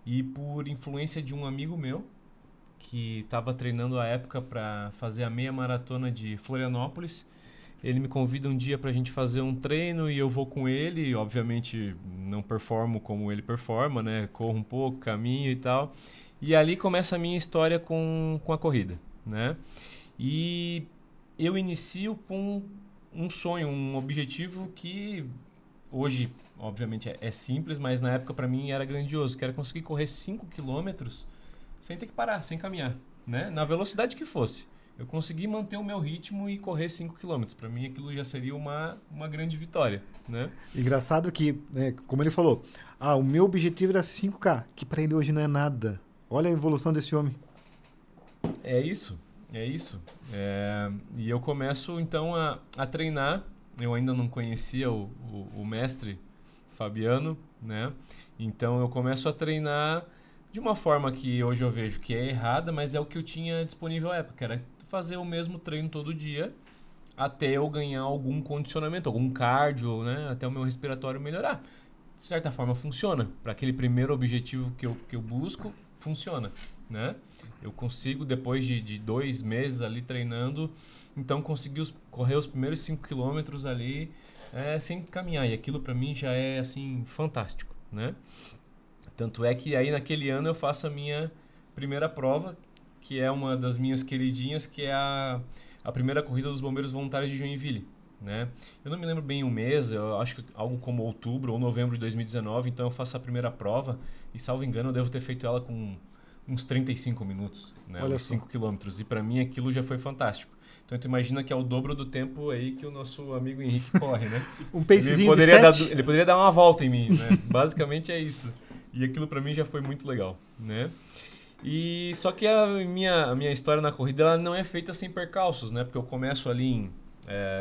e por influência de um amigo meu, que estava treinando à época para fazer a meia maratona de Florianópolis. Ele me convida um dia para a gente fazer um treino e eu vou com ele. E, obviamente, não performo como ele performa, né? Corro um pouco, caminho e tal. E ali começa a minha história com a corrida, né? E eu inicio com um sonho, um objetivo que hoje, obviamente, é simples, mas na época para mim era grandioso, que era conseguir correr 5 quilômetros sem ter que parar, sem caminhar, né? Na velocidade que fosse. Eu consegui manter o meu ritmo e correr 5 km. Para mim, aquilo já seria uma grande vitória, né? Engraçado que, como ele falou, o meu objetivo era 5K, que para ele hoje não é nada. Olha a evolução desse homem. É isso. E eu começo, então, a treinar. Eu ainda não conhecia o mestre Fabiano, né? Então, eu começo a treinar de uma forma que hoje eu vejo que é errada, mas é o que eu tinha disponível à época. Era fazer o mesmo treino todo dia até eu ganhar algum condicionamento, algum cardio, né? Até o meu respiratório melhorar. De certa forma, funciona. Para aquele primeiro objetivo que eu busco, funciona, né? Eu consigo, depois de 2 meses ali treinando, então consegui correr os primeiros 5 quilômetros ali sem caminhar. E aquilo para mim já é, assim, fantástico, né? Tanto é que aí naquele ano eu faço a minha primeira prova, que é uma das minhas queridinhas, que é a primeira corrida dos Bombeiros Voluntários de Joinville, né? Eu não me lembro bem o mês, eu acho que algo como outubro ou novembro de 2019, então eu faço a primeira prova e, salvo engano, eu devo ter feito ela com uns 35 minutos, né? Olha uns só. 5 quilômetros, e para mim aquilo já foi fantástico. Então tu imagina que é o dobro do tempo aí que o nosso amigo Henrique corre, né? Um pacezinho de 7. Ele poderia dar uma volta em mim, né? Basicamente é isso. E aquilo para mim já foi muito legal, né? E só que a minha história na corrida ela não é feita sem percalços, né? Porque eu começo ali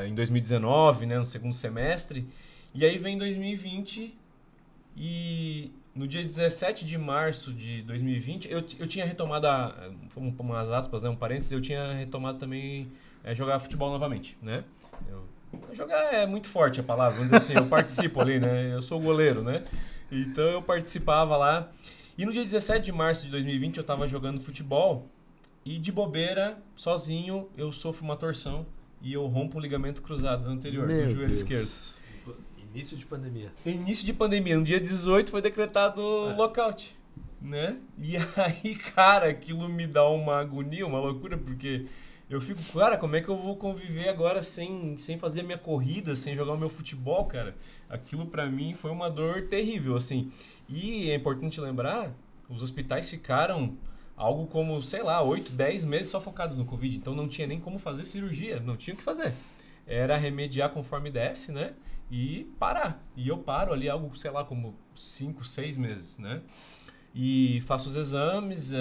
em 2019, né? No segundo semestre, e aí vem 2020 e no dia 17 de março de 2020 eu tinha retomado umas aspas, né? Um parênteses, eu tinha retomado também jogar futebol novamente, né? Jogar é muito forte a palavra, vamos dizer assim, eu participo ali, né? Eu sou goleiro, né? Então eu participava lá. E no dia 17 de março de 2020 eu estava jogando futebol e de bobeira, sozinho, eu sofro uma torção e eu rompo o ligamento cruzado anterior do joelho esquerdo. Início de pandemia. Início de pandemia. No dia 18 foi decretado lockout, né? E aí, cara, aquilo me dá uma agonia, uma loucura, porque eu fico, cara, como é que eu vou conviver agora sem fazer a minha corrida, sem jogar o meu futebol, cara? Aquilo pra mim foi uma dor terrível, assim. E é importante lembrar, os hospitais ficaram algo como, sei lá, 8, 10 meses só focados no Covid. Então não tinha nem como fazer cirurgia, não tinha o que fazer. Era remediar conforme desce, né? E parar. E eu paro ali algo, sei lá, como 5, 6 meses, né? E faço os exames,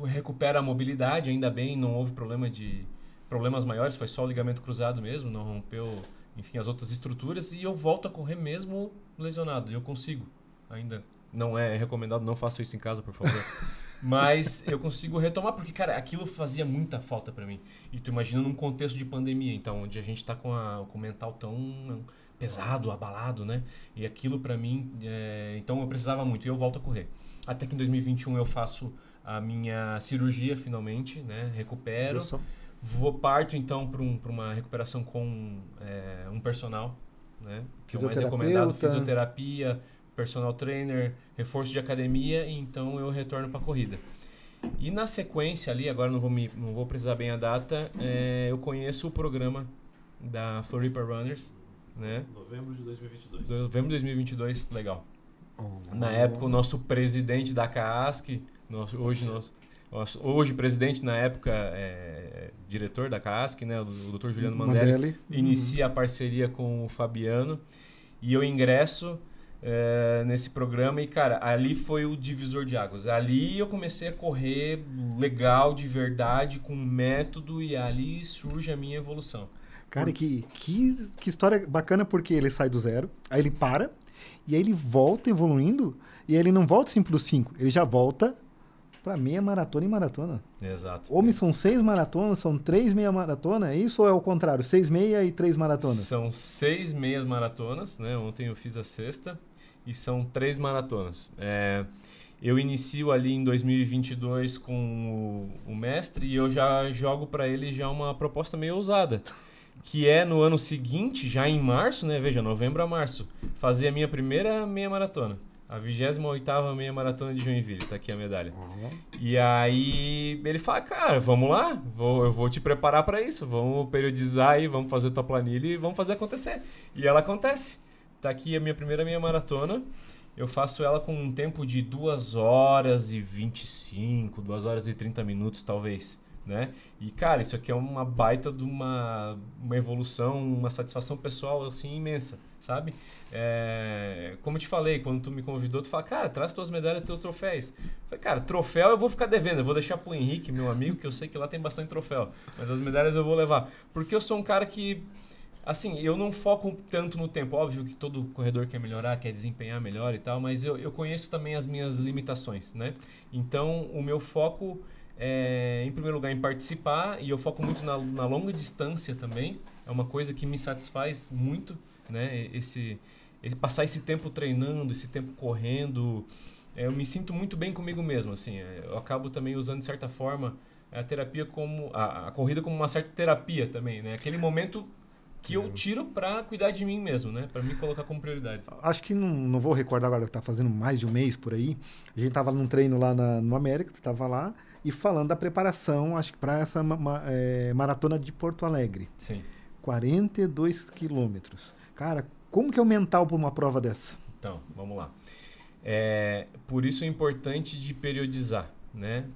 recupero a mobilidade, ainda bem, não houve problemas maiores, foi só o ligamento cruzado mesmo, não rompeu enfim, as outras estruturas, e eu volto a correr mesmo lesionado. E eu consigo. Ainda não é recomendado, não faça isso em casa, por favor. Mas eu consigo retomar, porque, cara, aquilo fazia muita falta pra mim. E tu imagina num contexto de pandemia, então, onde a gente tá com o mental tão pesado, abalado, né? E aquilo pra mim, então eu precisava muito, e eu volto a correr. Até que em 2021 eu faço a minha cirurgia, finalmente, né? Recupero. Parto, então, para uma recuperação com um personal, né? Que é o mais recomendado, fisioterapia, personal trainer, reforço de academia, e então eu retorno para a corrida. E na sequência ali, agora não vou precisar bem a data, eu conheço o programa da Floripa Runners, né? Novembro de 2022. Novembro de 2022, legal. Na época, o nosso presidente da CAASC, hoje presidente, na época diretor da CAASC, né, o Dr. Juliano Mandelli, inicia a parceria com o Fabiano, e eu ingresso nesse programa, e, cara, ali foi o divisor de águas. Ali eu comecei a correr legal, de verdade, com método, e ali surge a minha evolução. Cara, que história bacana, porque ele sai do 0, aí ele para, e aí ele volta evoluindo, e aí ele não volta assim pro 5, ele já volta para meia maratona e maratona. Exato. Homens são 6 maratonas, são 3 meia maratona, é isso ou é o contrário? 6 meia e 3 maratonas? São 6 meias maratonas, né? Ontem eu fiz a sexta, e são 3 maratonas. Eu inicio ali em 2022 com o mestre, e eu já jogo para ele já uma proposta meio ousada, que é no ano seguinte, já em março, né? Veja, novembro a março, fazer a minha primeira meia maratona. A 28ª meia maratona de Joinville, tá aqui a medalha. E aí ele fala, cara, vamos lá, eu vou te preparar para isso, vamos periodizar aí, vamos fazer tua planilha e vamos fazer acontecer. E ela acontece. Tá aqui a minha primeira meia maratona, eu faço ela com um tempo de 2 horas e 25, 2 horas e 30 minutos talvez, né? E, cara, isso aqui é uma baita de uma evolução, uma satisfação pessoal, assim, imensa, sabe? Como eu te falei, quando tu me convidou, tu fala, cara, traz tuas medalhas, teus troféus. Eu falei, cara, troféu eu vou ficar devendo, eu vou deixar pro Henrique, meu amigo, que eu sei que lá tem bastante troféu, mas as medalhas eu vou levar. Porque eu sou um cara que, assim, eu não foco tanto no tempo. Óbvio que todo corredor quer melhorar, quer desempenhar melhor e tal, mas eu conheço também as minhas limitações, né? Então, o meu foco em primeiro lugar, em participar, e eu foco muito na longa distância também. É uma coisa que me satisfaz muito, né? Passar esse tempo treinando, esse tempo correndo. Eu me sinto muito bem comigo mesmo, assim. Eu acabo também usando, de certa forma, a terapia como a corrida como uma certa terapia também, né? Aquele momento que eu tiro para cuidar de mim mesmo, né? Para me colocar como prioridade. Acho que não vou recordar agora, que tá fazendo mais de um mês por aí. A gente tava num treino lá no América, tu tava lá, e falando da preparação, acho que para essa maratona de Porto Alegre. Sim. 42 quilômetros. Cara, como que é o mental para uma prova dessa? Então, vamos lá. Por isso é importante de periodizar, né?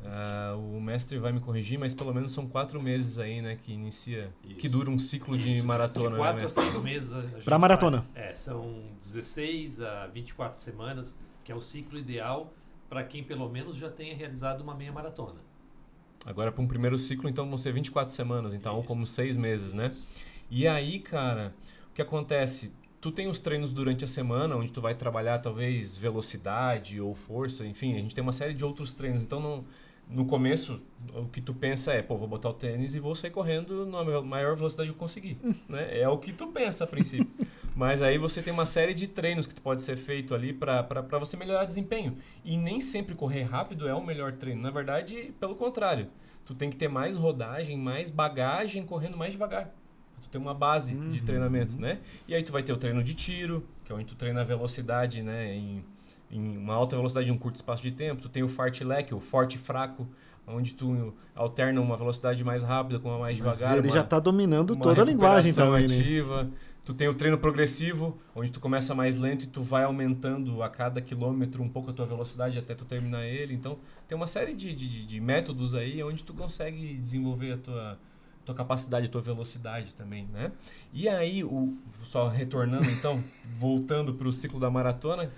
O mestre vai me corrigir, mas pelo menos são 4 meses aí, né? Que inicia, isso, que dura um ciclo de maratona. De 4 né, a 6 meses. Para maratona. São 16 a 24 semanas, que é o ciclo ideal para quem pelo menos já tenha realizado uma meia maratona. Agora, para um primeiro ciclo, então, vão ser 24 semanas, então, isso, como 6 meses, né? Isso. E aí, cara, o que acontece? Tu tem os treinos durante a semana, onde tu vai trabalhar, talvez, velocidade ou força, enfim, a gente tem uma série de outros treinos. Então, no começo, o que tu pensa é, vou botar o tênis e vou sair correndo na maior velocidade que eu conseguir, né? É o que tu pensa, a princípio. Mas aí você tem uma série de treinos que tu pode ser feito ali para você melhorar desempenho. E nem sempre correr rápido é o melhor treino. Na verdade, pelo contrário. Tu tem que ter mais rodagem, mais bagagem, correndo mais devagar. Tu tem uma base de treinamento, né? E aí tu vai ter o treino de tiro, que é onde tu treina a velocidade, né? Em uma alta velocidade em um curto espaço de tempo. Tu tem o fartlek, o forte e fraco, onde tu alterna uma velocidade mais rápida com uma mais devagar. Ele já está dominando toda a linguagem também, ativa. Né? Tu tem o treino progressivo, onde tu começa mais lento e tu vai aumentando a cada quilômetro um pouco a tua velocidade até tu terminar ele. Então, tem uma série de métodos aí onde tu consegue desenvolver a tua capacidade, a tua velocidade também, né? E aí, só retornando então, voltando para o ciclo da maratona,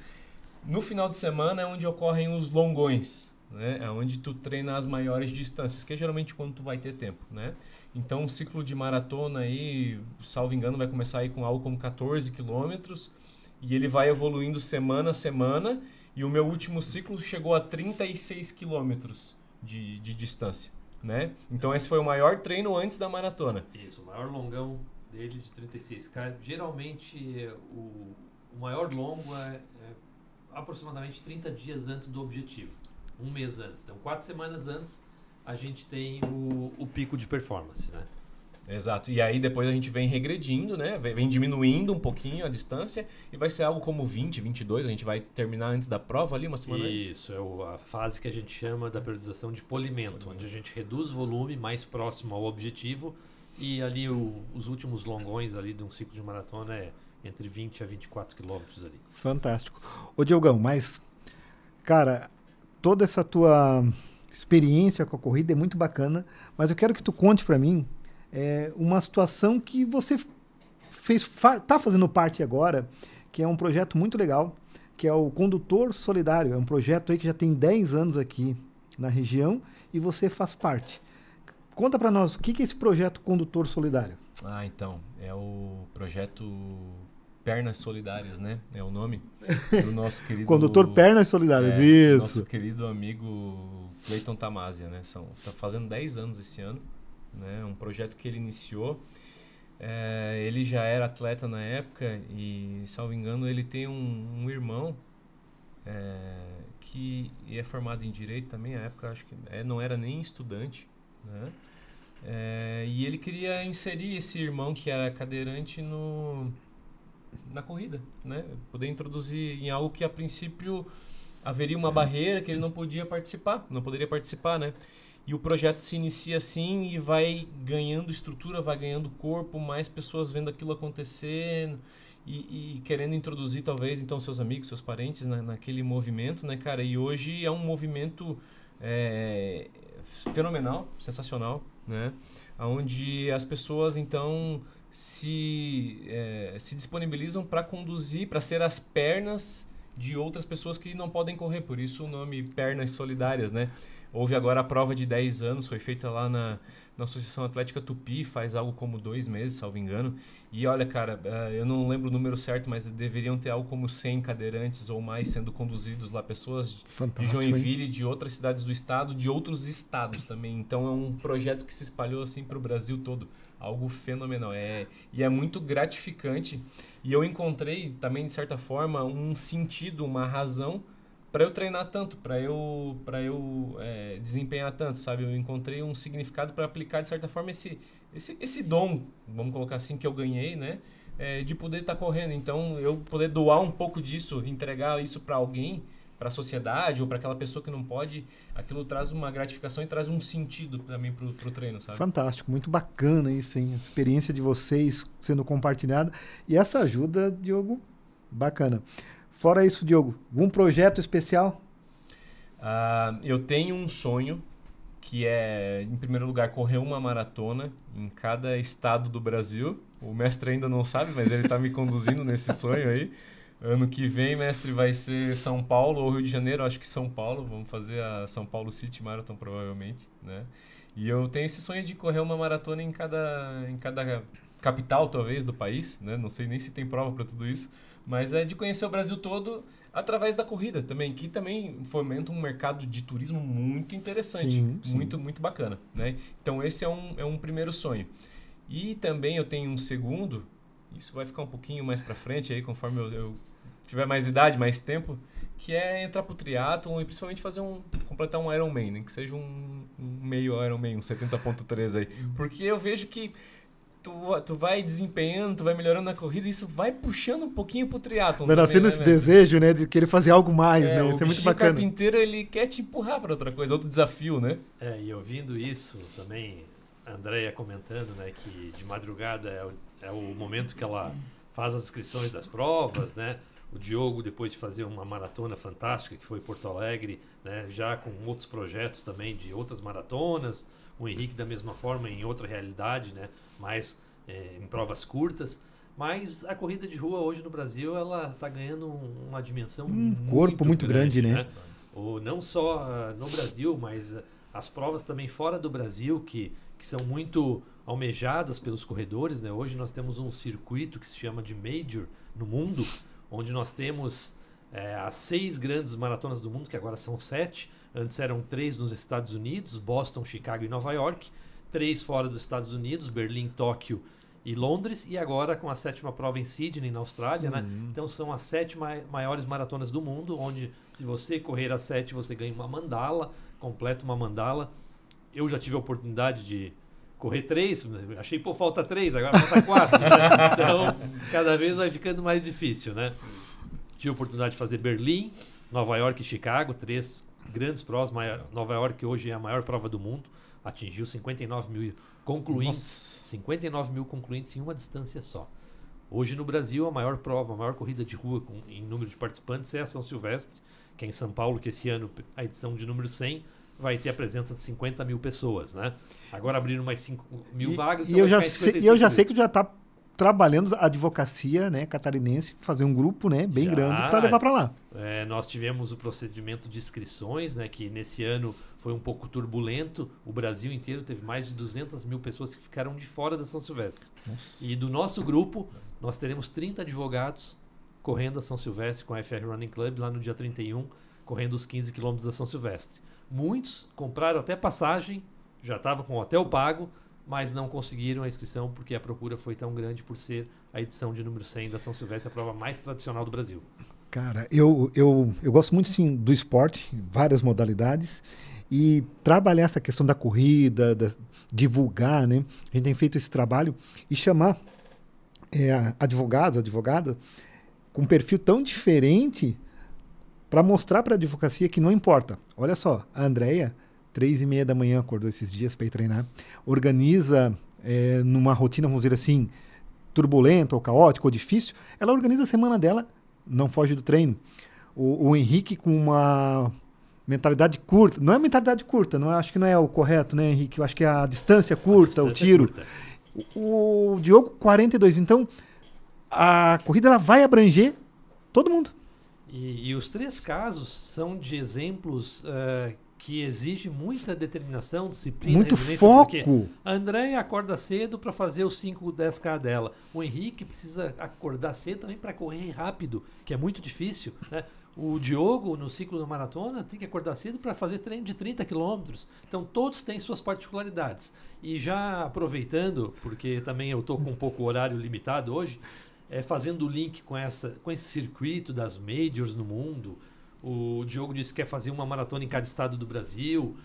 no final de semana é onde ocorrem os longões, né? Onde tu treina as maiores distâncias, que é geralmente quando tu vai ter tempo, né? Então, o ciclo de maratona aí, salvo engano, vai começar aí com algo como 14 quilômetros e ele vai evoluindo semana a semana, e o meu último ciclo chegou a 36 quilômetros de distância, né? Então, esse foi o maior treino antes da maratona. Isso, o maior longão dele de 36. Cara, geralmente, o maior longo é aproximadamente 30 dias antes do objetivo. Um mês antes. Então, 4 semanas antes, a gente tem o pico de performance, né? Exato. E aí depois a gente vem regredindo, né? Vem diminuindo um pouquinho a distância e vai ser algo como 20, 22. A gente vai terminar antes da prova ali, uma semana antes. Isso, é a fase que a gente chama da periodização de polimento, onde a gente reduz o volume mais próximo ao objetivo, e ali os últimos longões ali de um ciclo de maratona é entre 20 a 24 quilômetros ali. Fantástico. Ô, Diogão, mas, cara, toda essa tua experiência com a corrida é muito bacana, mas eu quero que tu conte para mim uma situação que você tá fazendo parte agora, que é um projeto muito legal, que é o Condutor Solidário. É um projeto aí que já tem 10 anos aqui na região e você faz parte. Conta para nós, o que é esse projeto Condutor Solidário? Então, é o projeto Pernas Solidárias, né? É o nome do nosso querido... Condutor Pernas Solidárias, isso. Nosso querido amigo Cleiton Tamazia, né? Tá fazendo 10 anos esse ano, né? Um projeto que ele iniciou. Ele já era atleta na época e, salvo engano, ele tem um irmão que é formado em Direito também. Na época, acho que não era nem estudante, né? E ele queria inserir esse irmão que era cadeirante na corrida, né? Poder introduzir em algo que a princípio haveria uma barreira que ele não poderia participar, né? E o projeto se inicia assim e vai ganhando estrutura, vai ganhando corpo, mais pessoas vendo aquilo acontecendo e querendo introduzir talvez então seus amigos, seus parentes naquele movimento, né, cara? E hoje é um movimento fenomenal, sensacional, né? Onde as pessoas então se disponibilizam para conduzir, para ser as pernas de outras pessoas que não podem correr, por isso o nome Pernas Solidárias, né? Houve agora a prova de 10 anos, foi feita lá na Associação Atlética Tupi, faz algo como 2 meses, salvo engano. E olha, cara, eu não lembro o número certo, mas deveriam ter algo como 100 cadeirantes ou mais sendo conduzidos lá, pessoas de Joinville, de outras cidades do estado, de outros estados também. Então é um projeto que se espalhou assim para o Brasil todo. Algo fenomenal. E é muito gratificante. E eu encontrei também, de certa forma, um sentido, uma razão para eu treinar tanto, para eu desempenhar tanto, sabe? Eu encontrei um significado para aplicar, de certa forma, esse dom, vamos colocar assim, que eu ganhei, né? De poder estar correndo. Então, eu poder doar um pouco disso, entregar isso para alguém, para a sociedade ou para aquela pessoa que não pode, aquilo traz uma gratificação e traz um sentido também pro treino, sabe? Fantástico, muito bacana isso, hein? A experiência de vocês sendo compartilhada e essa ajuda, Diogo, bacana. Fora isso, Diogo, algum projeto especial? Eu tenho um sonho que é, em primeiro lugar, correr uma maratona em cada estado do Brasil. O mestre ainda não sabe, mas ele está me conduzindo nesse sonho aí. Ano que vem, mestre, vai ser São Paulo ou Rio de Janeiro, acho que São Paulo. Vamos fazer a São Paulo City Marathon, provavelmente, né? E eu tenho esse sonho de correr uma maratona em cada capital, talvez, do país, né? Não sei nem se tem prova para tudo isso, mas é de conhecer o Brasil todo através da corrida também, que também fomenta um mercado de turismo muito interessante, sim. Muito, muito bacana, né? Então esse é um primeiro sonho. E também eu tenho um segundo, isso vai ficar um pouquinho mais para frente aí, conforme eu tiver mais idade, mais tempo, que é entrar pro triatlon e principalmente completar um Ironman, né? Que seja um meio Ironman, um 70.3 aí. Porque eu vejo que tu vai desempenhando, tu vai melhorando na corrida e isso vai puxando um pouquinho pro triatlon. Vai nascendo esse desejo, né? De querer fazer algo mais, né? Isso é muito bacana. O carpinteiro, ele quer te empurrar para outra coisa, outro desafio, né? E ouvindo isso também, a Andréia comentando, né? Que de madrugada é o momento que ela faz as inscrições das provas, né? O Diogo, depois de fazer uma maratona fantástica, que foi em Porto Alegre, né? Já com outros projetos também de outras maratonas. O Henrique, da mesma forma, em outra realidade, né? Mais em provas curtas. Mas a corrida de rua hoje no Brasil, ela está ganhando uma dimensão corpo muito grande, né? ou não só no Brasil, mas as provas também fora do Brasil, que são muito almejadas pelos corredores, né? Hoje nós temos um circuito que se chama de Major no mundo, onde nós temos as 6 grandes maratonas do mundo, que agora são 7. Antes eram 3 nos Estados Unidos, Boston, Chicago e Nova York. 3 fora dos Estados Unidos, Berlim, Tóquio e Londres. E agora com a 7ª prova em Sydney, na Austrália, né? Então são as 7 maiores maratonas do mundo, onde se você correr as 7, você ganha uma mandala, completa uma mandala. Eu já tive a oportunidade de correr 3, achei, falta 3, agora falta 4. Então, cada vez vai ficando mais difícil, né? Tive a oportunidade de fazer Berlim, Nova York e Chicago, 3 grandes provas. Nova York hoje é a maior prova do mundo, atingiu 59 mil concluintes. Nossa. 59 mil concluintes em uma distância só. Hoje no Brasil, a maior prova, a maior corrida de rua em número de participantes é a São Silvestre, que é em São Paulo, que esse ano, a edição de número 100, vai ter a presença de 50 mil pessoas, né? Agora abriram mais 5 mil vagas. E eu já sei que já está trabalhando a advocacia, né, catarinense, fazer um grupo, né, bem grande para levar para lá. Nós tivemos o procedimento de inscrições, né, que nesse ano foi um pouco turbulento. O Brasil inteiro teve mais de 200 mil pessoas que ficaram de fora da São Silvestre. Nossa. E do nosso grupo, nós teremos 30 advogados correndo a São Silvestre com a FR Running Club lá no dia 31, correndo os 15 quilômetros da São Silvestre. Muitos compraram até passagem, já estavam com o hotel pago, mas não conseguiram a inscrição porque a procura foi tão grande por ser a edição de número 100 da São Silvestre, a prova mais tradicional do Brasil. Cara, eu gosto muito sim do esporte, várias modalidades, e trabalhar essa questão da corrida, divulgar, né? A gente tem feito esse trabalho e chamar advogados, advogada com um perfil tão diferente para mostrar para a advocacia que não importa. Olha só, a Andrea, 3h30 da manhã, acordou esses dias para ir treinar, organiza numa rotina, vamos dizer assim, turbulenta ou caótica ou difícil, ela organiza a semana dela, não foge do treino. O Henrique com uma mentalidade curta, não é mentalidade curta, acho que não é o correto, né, Henrique? Eu acho que é a distância curta, o tiro. Curta. O Diogo, 42. Então, a corrida ela vai abranger todo mundo. E os 3 casos são de exemplos que exigem muita determinação, disciplina, muito foco. A Andréia acorda cedo para fazer os 5, 10K dela. O Henrique precisa acordar cedo também para correr rápido, que é muito difícil, né? O Diogo, no ciclo da maratona, tem que acordar cedo para fazer treino de 30 quilômetros. Então, todos têm suas particularidades. E já aproveitando, porque também eu estou com um pouco o horário limitado hoje, fazendo o link com esse circuito das majors no mundo. O Diogo disse que quer fazer uma maratona em cada estado do Brasil.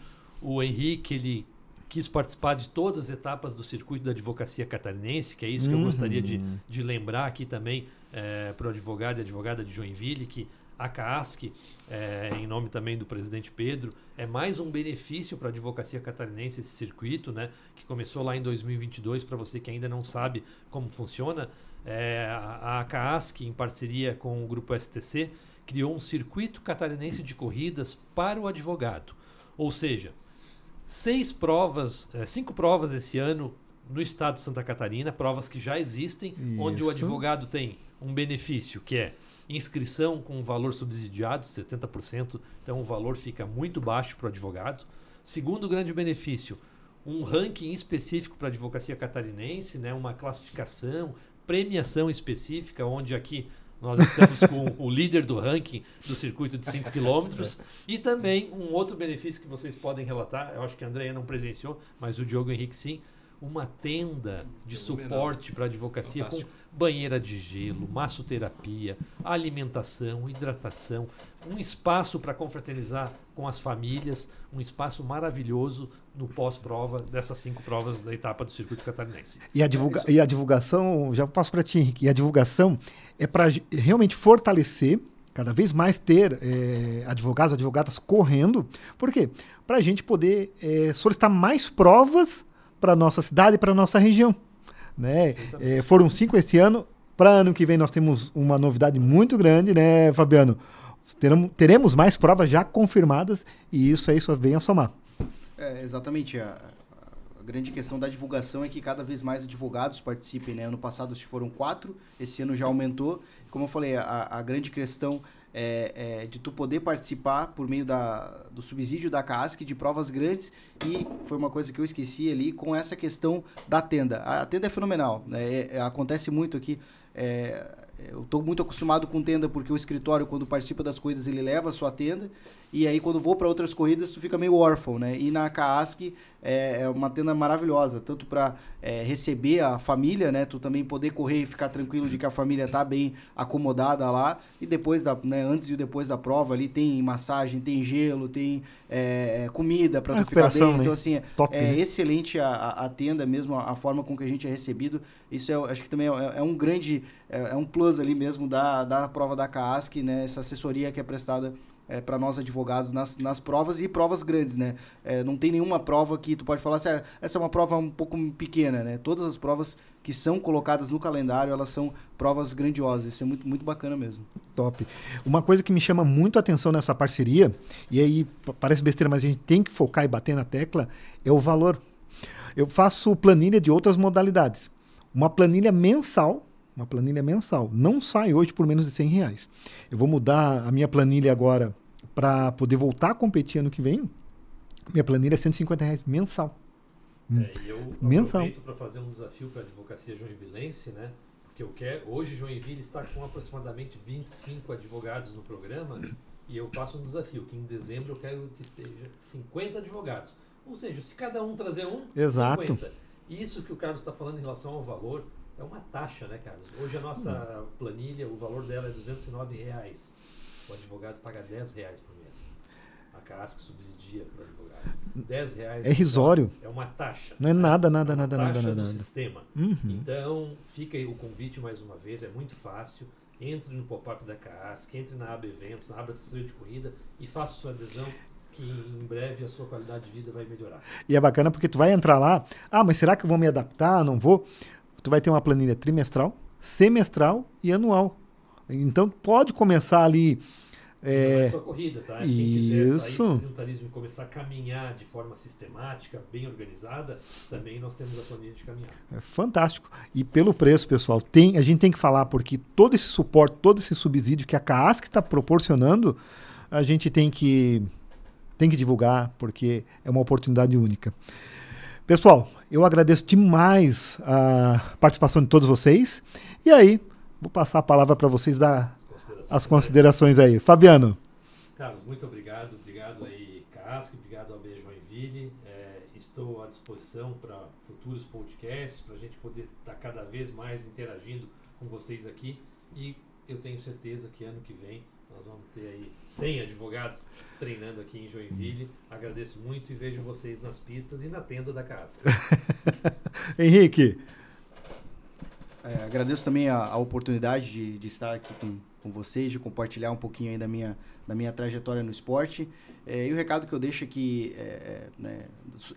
O Henrique, ele quis participar de todas as etapas do circuito da advocacia catarinense, que é isso que eu gostaria de lembrar aqui também para o advogado e advogada de Joinville, que a CAASC, em nome também do presidente Pedro, é mais um benefício para a advocacia catarinense, esse circuito, né, que começou lá em 2022. Para você que ainda não sabe como funciona, a CAASC, em parceria com o Grupo STC, criou um circuito catarinense de corridas para o advogado. Ou seja, 5 provas esse ano no estado de Santa Catarina, provas que já existem, onde o advogado tem um benefício que é inscrição com valor subsidiado, 70%, então o valor fica muito baixo para o advogado. Segundo grande benefício, um ranking específico para a advocacia catarinense, né, uma classificação, premiação específica, onde aqui nós estamos com o líder do ranking do circuito de 5 quilômetros. E também um outro benefício que vocês podem relatar, eu acho que a Andréia não presenciou, mas o Diogo Henrique sim, uma tenda de suporte para a advocacia. Fantástico. Com banheira de gelo, massoterapia, alimentação, hidratação, um espaço para confraternizar com as famílias, um espaço maravilhoso no pós-prova dessas 5 provas da etapa do circuito catarinense. E a divulgação, já passo para ti, Henrique, e a divulgação é para realmente fortalecer, cada vez mais ter advogados, advogadas correndo. Por quê? Para a gente poder solicitar mais provas para a nossa cidade e para a nossa região. Né? Foram 5 esse ano. Para ano que vem nós temos uma novidade muito grande, né, Fabiano? Teremos mais provas já confirmadas e isso aí só vem a somar. Exatamente. A grande questão da divulgação é que cada vez mais advogados participem, né? Ano passado foram 4, esse ano já aumentou. Como eu falei, a grande questão de tu poder participar por meio do subsídio da CASC de provas grandes, e foi uma coisa que eu esqueci ali com essa questão da tenda. A tenda é fenomenal, né? Acontece muito aqui. Eu estou muito acostumado com tenda porque o escritório, quando participa das corridas, ele leva a sua tenda, e aí quando vou para outras corridas tu fica meio órfão, né? E na CASC é uma tenda maravilhosa, tanto para receber a família, né? Tu também poder correr e ficar tranquilo de que a família tá bem acomodada lá, e depois antes e depois da prova ali tem massagem, tem gelo, tem comida para tu ficar bem, né? Então assim, top, né? Excelente a tenda mesmo, a forma com que a gente é recebido. Isso acho que também é um grande, um plus ali mesmo da prova da CASC, né? Essa assessoria que é prestada para nós advogados nas provas e provas grandes, né? Não tem nenhuma prova que tu pode falar assim, essa é uma prova um pouco pequena, né? Todas as provas que são colocadas no calendário, elas são provas grandiosas. Isso é muito, muito bacana mesmo. Top. Uma coisa que me chama muito a atenção nessa parceria, e aí parece besteira, mas a gente tem que focar e bater na tecla, é o valor. Eu faço planilha de outras modalidades. Uma planilha mensal, não sai hoje por menos de R$100. Eu vou mudar a minha planilha agora para poder voltar a competir ano que vem. Minha planilha é R$150 mensal. E eu aproveito para fazer um desafio para a advocacia joinvilense, né? Porque hoje Joinville está com aproximadamente 25 advogados no programa, e eu faço um desafio, que em dezembro eu quero que esteja 50 advogados. Ou seja, se cada um trazer Exato. 50. Isso que o Carlos está falando em relação ao valor, é uma taxa, né, Carlos? Hoje a nossa planilha, o valor dela é R$209. O advogado paga R$10 por mês. A CASC subsidia para o advogado. R$10 é irrisório. É uma taxa. Não é nada. Taxa do sistema. Então, fica aí o convite mais uma vez, é muito fácil. Entre no pop-up da CASC, entre na aba Eventos, na aba Assessoria de Corrida e faça sua adesão, que em breve a sua qualidade de vida vai melhorar. E é bacana porque tu vai entrar lá, mas será que eu vou me adaptar? Não vou? Tu vai ter uma planilha trimestral, semestral e anual. Então pode começar ali. Não é só corrida, tá? Quem quiser sair do sedentarismo e começar a caminhar de forma sistemática, bem organizada, também nós temos a planilha de caminhar. É fantástico. E pelo preço, pessoal, a gente tem que falar, porque todo esse suporte, todo esse subsídio que a CASC está proporcionando, a gente tem que divulgar, porque é uma oportunidade única. Pessoal, eu agradeço demais a participação de todos vocês. E aí, vou passar a palavra para vocês dar as considerações aí. Fabiano. Carlos, muito obrigado. Obrigado aí, CASC. Obrigado, AB Joinville. Estou à disposição para futuros podcasts, para a gente poder estar cada vez mais interagindo com vocês aqui. E eu tenho certeza que ano que vem nós vamos ter aí 100 advogados treinando aqui em Joinville. Agradeço muito e vejo vocês nas pistas e na tenda da CASC. Henrique. Agradeço também a oportunidade de estar aqui com vocês, de compartilhar um pouquinho aí da minha trajetória no esporte. E o recado que eu deixo aqui,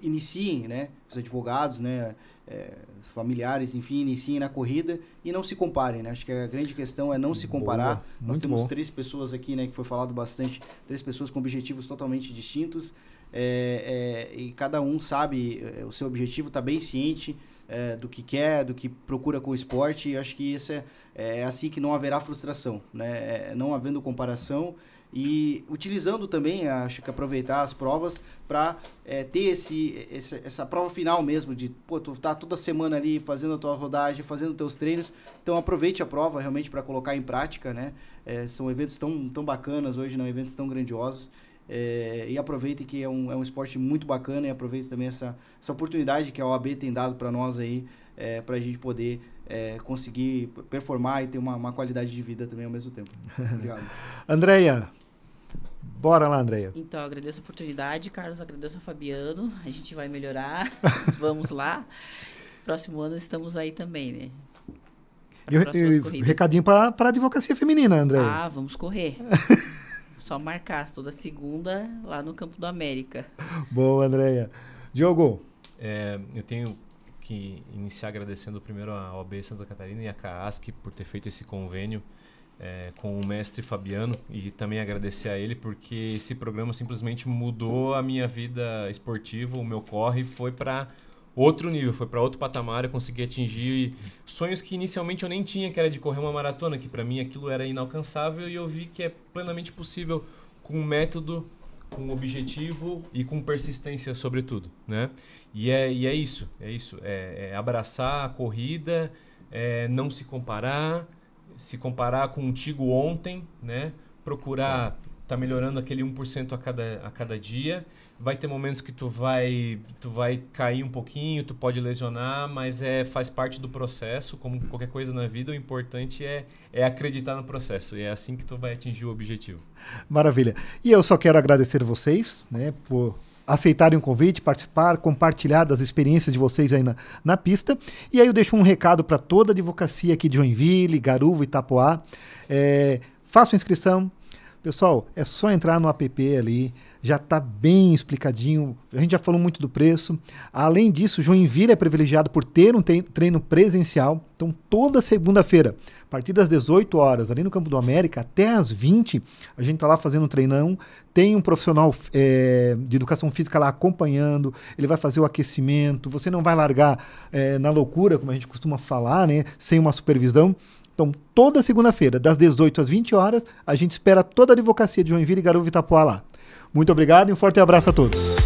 iniciem, né, os advogados, né, familiares, enfim, iniciem na corrida e não se comparem, né? Acho que a grande questão é não se comparar. Nós temos 3 pessoas aqui, né, que foi falado bastante, 3 pessoas com objetivos totalmente distintos, e cada um sabe o seu objetivo, está bem ciente do que quer, do que procura com o esporte, e acho que isso é assim que não haverá frustração, né? Não havendo comparação e utilizando também, acho que aproveitar as provas para ter essa prova final mesmo, de tu tá toda semana ali fazendo a tua rodagem, fazendo teus treinos, então aproveite a prova realmente para colocar em prática, né? São eventos tão bacanas hoje, não eventos tão grandiosos. E aproveitem que é um esporte muito bacana, e aproveitem também essa oportunidade que a OAB tem dado para nós aí, para a gente poder conseguir performar e ter uma qualidade de vida também ao mesmo tempo. Obrigado. Andréia, bora lá, Andréia. Então, eu agradeço a oportunidade, Carlos, agradeço a Fabiano, a gente vai melhorar, vamos lá. Próximo ano estamos aí também, né? E recadinho para a advocacia feminina, Andréia. Vamos correr. Só marcar toda segunda lá no Campo do América. Boa, Andréia. Diogo. Eu tenho que iniciar agradecendo primeiro a OAB Santa Catarina e a CASC por ter feito esse convênio com o mestre Fabiano, e também agradecer a ele porque esse programa simplesmente mudou a minha vida esportiva, o meu corre foi para outro nível, foi para outro patamar. Eu consegui atingir sonhos que inicialmente eu nem tinha, que era de correr uma maratona, que para mim aquilo era inalcançável, e eu vi que é plenamente possível com método, com objetivo e com persistência, sobretudo, né? E é isso, é abraçar a corrida, não se comparar contigo ontem, né? Procurar tá melhorando aquele 1% a cada dia. Vai ter momentos que tu vai cair um pouquinho, tu pode lesionar, mas faz parte do processo, como qualquer coisa na vida. O importante é acreditar no processo, e é assim que tu vai atingir o objetivo. Maravilha. E eu só quero agradecer vocês, né, por aceitarem o convite, participar, compartilhar das experiências de vocês aí na pista. E aí eu deixo um recado para toda a advocacia aqui de Joinville, Garuva e Itapoá. Façam inscrição. Pessoal, é só entrar no app ali, já está bem explicadinho, a gente já falou muito do preço. Além disso, Joinville é privilegiado por ter um treino presencial, então toda segunda-feira, a partir das 18 horas, ali no Campo do América, até às 20, a gente está lá fazendo um treinão, tem um profissional de educação física lá acompanhando, ele vai fazer o aquecimento, você não vai largar na loucura, como a gente costuma falar, né, sem uma supervisão. Então, toda segunda-feira, das 18 às 20 horas, a gente espera toda a advocacia de Joinville, Garuva e Itapoá lá. Muito obrigado e um forte abraço a todos.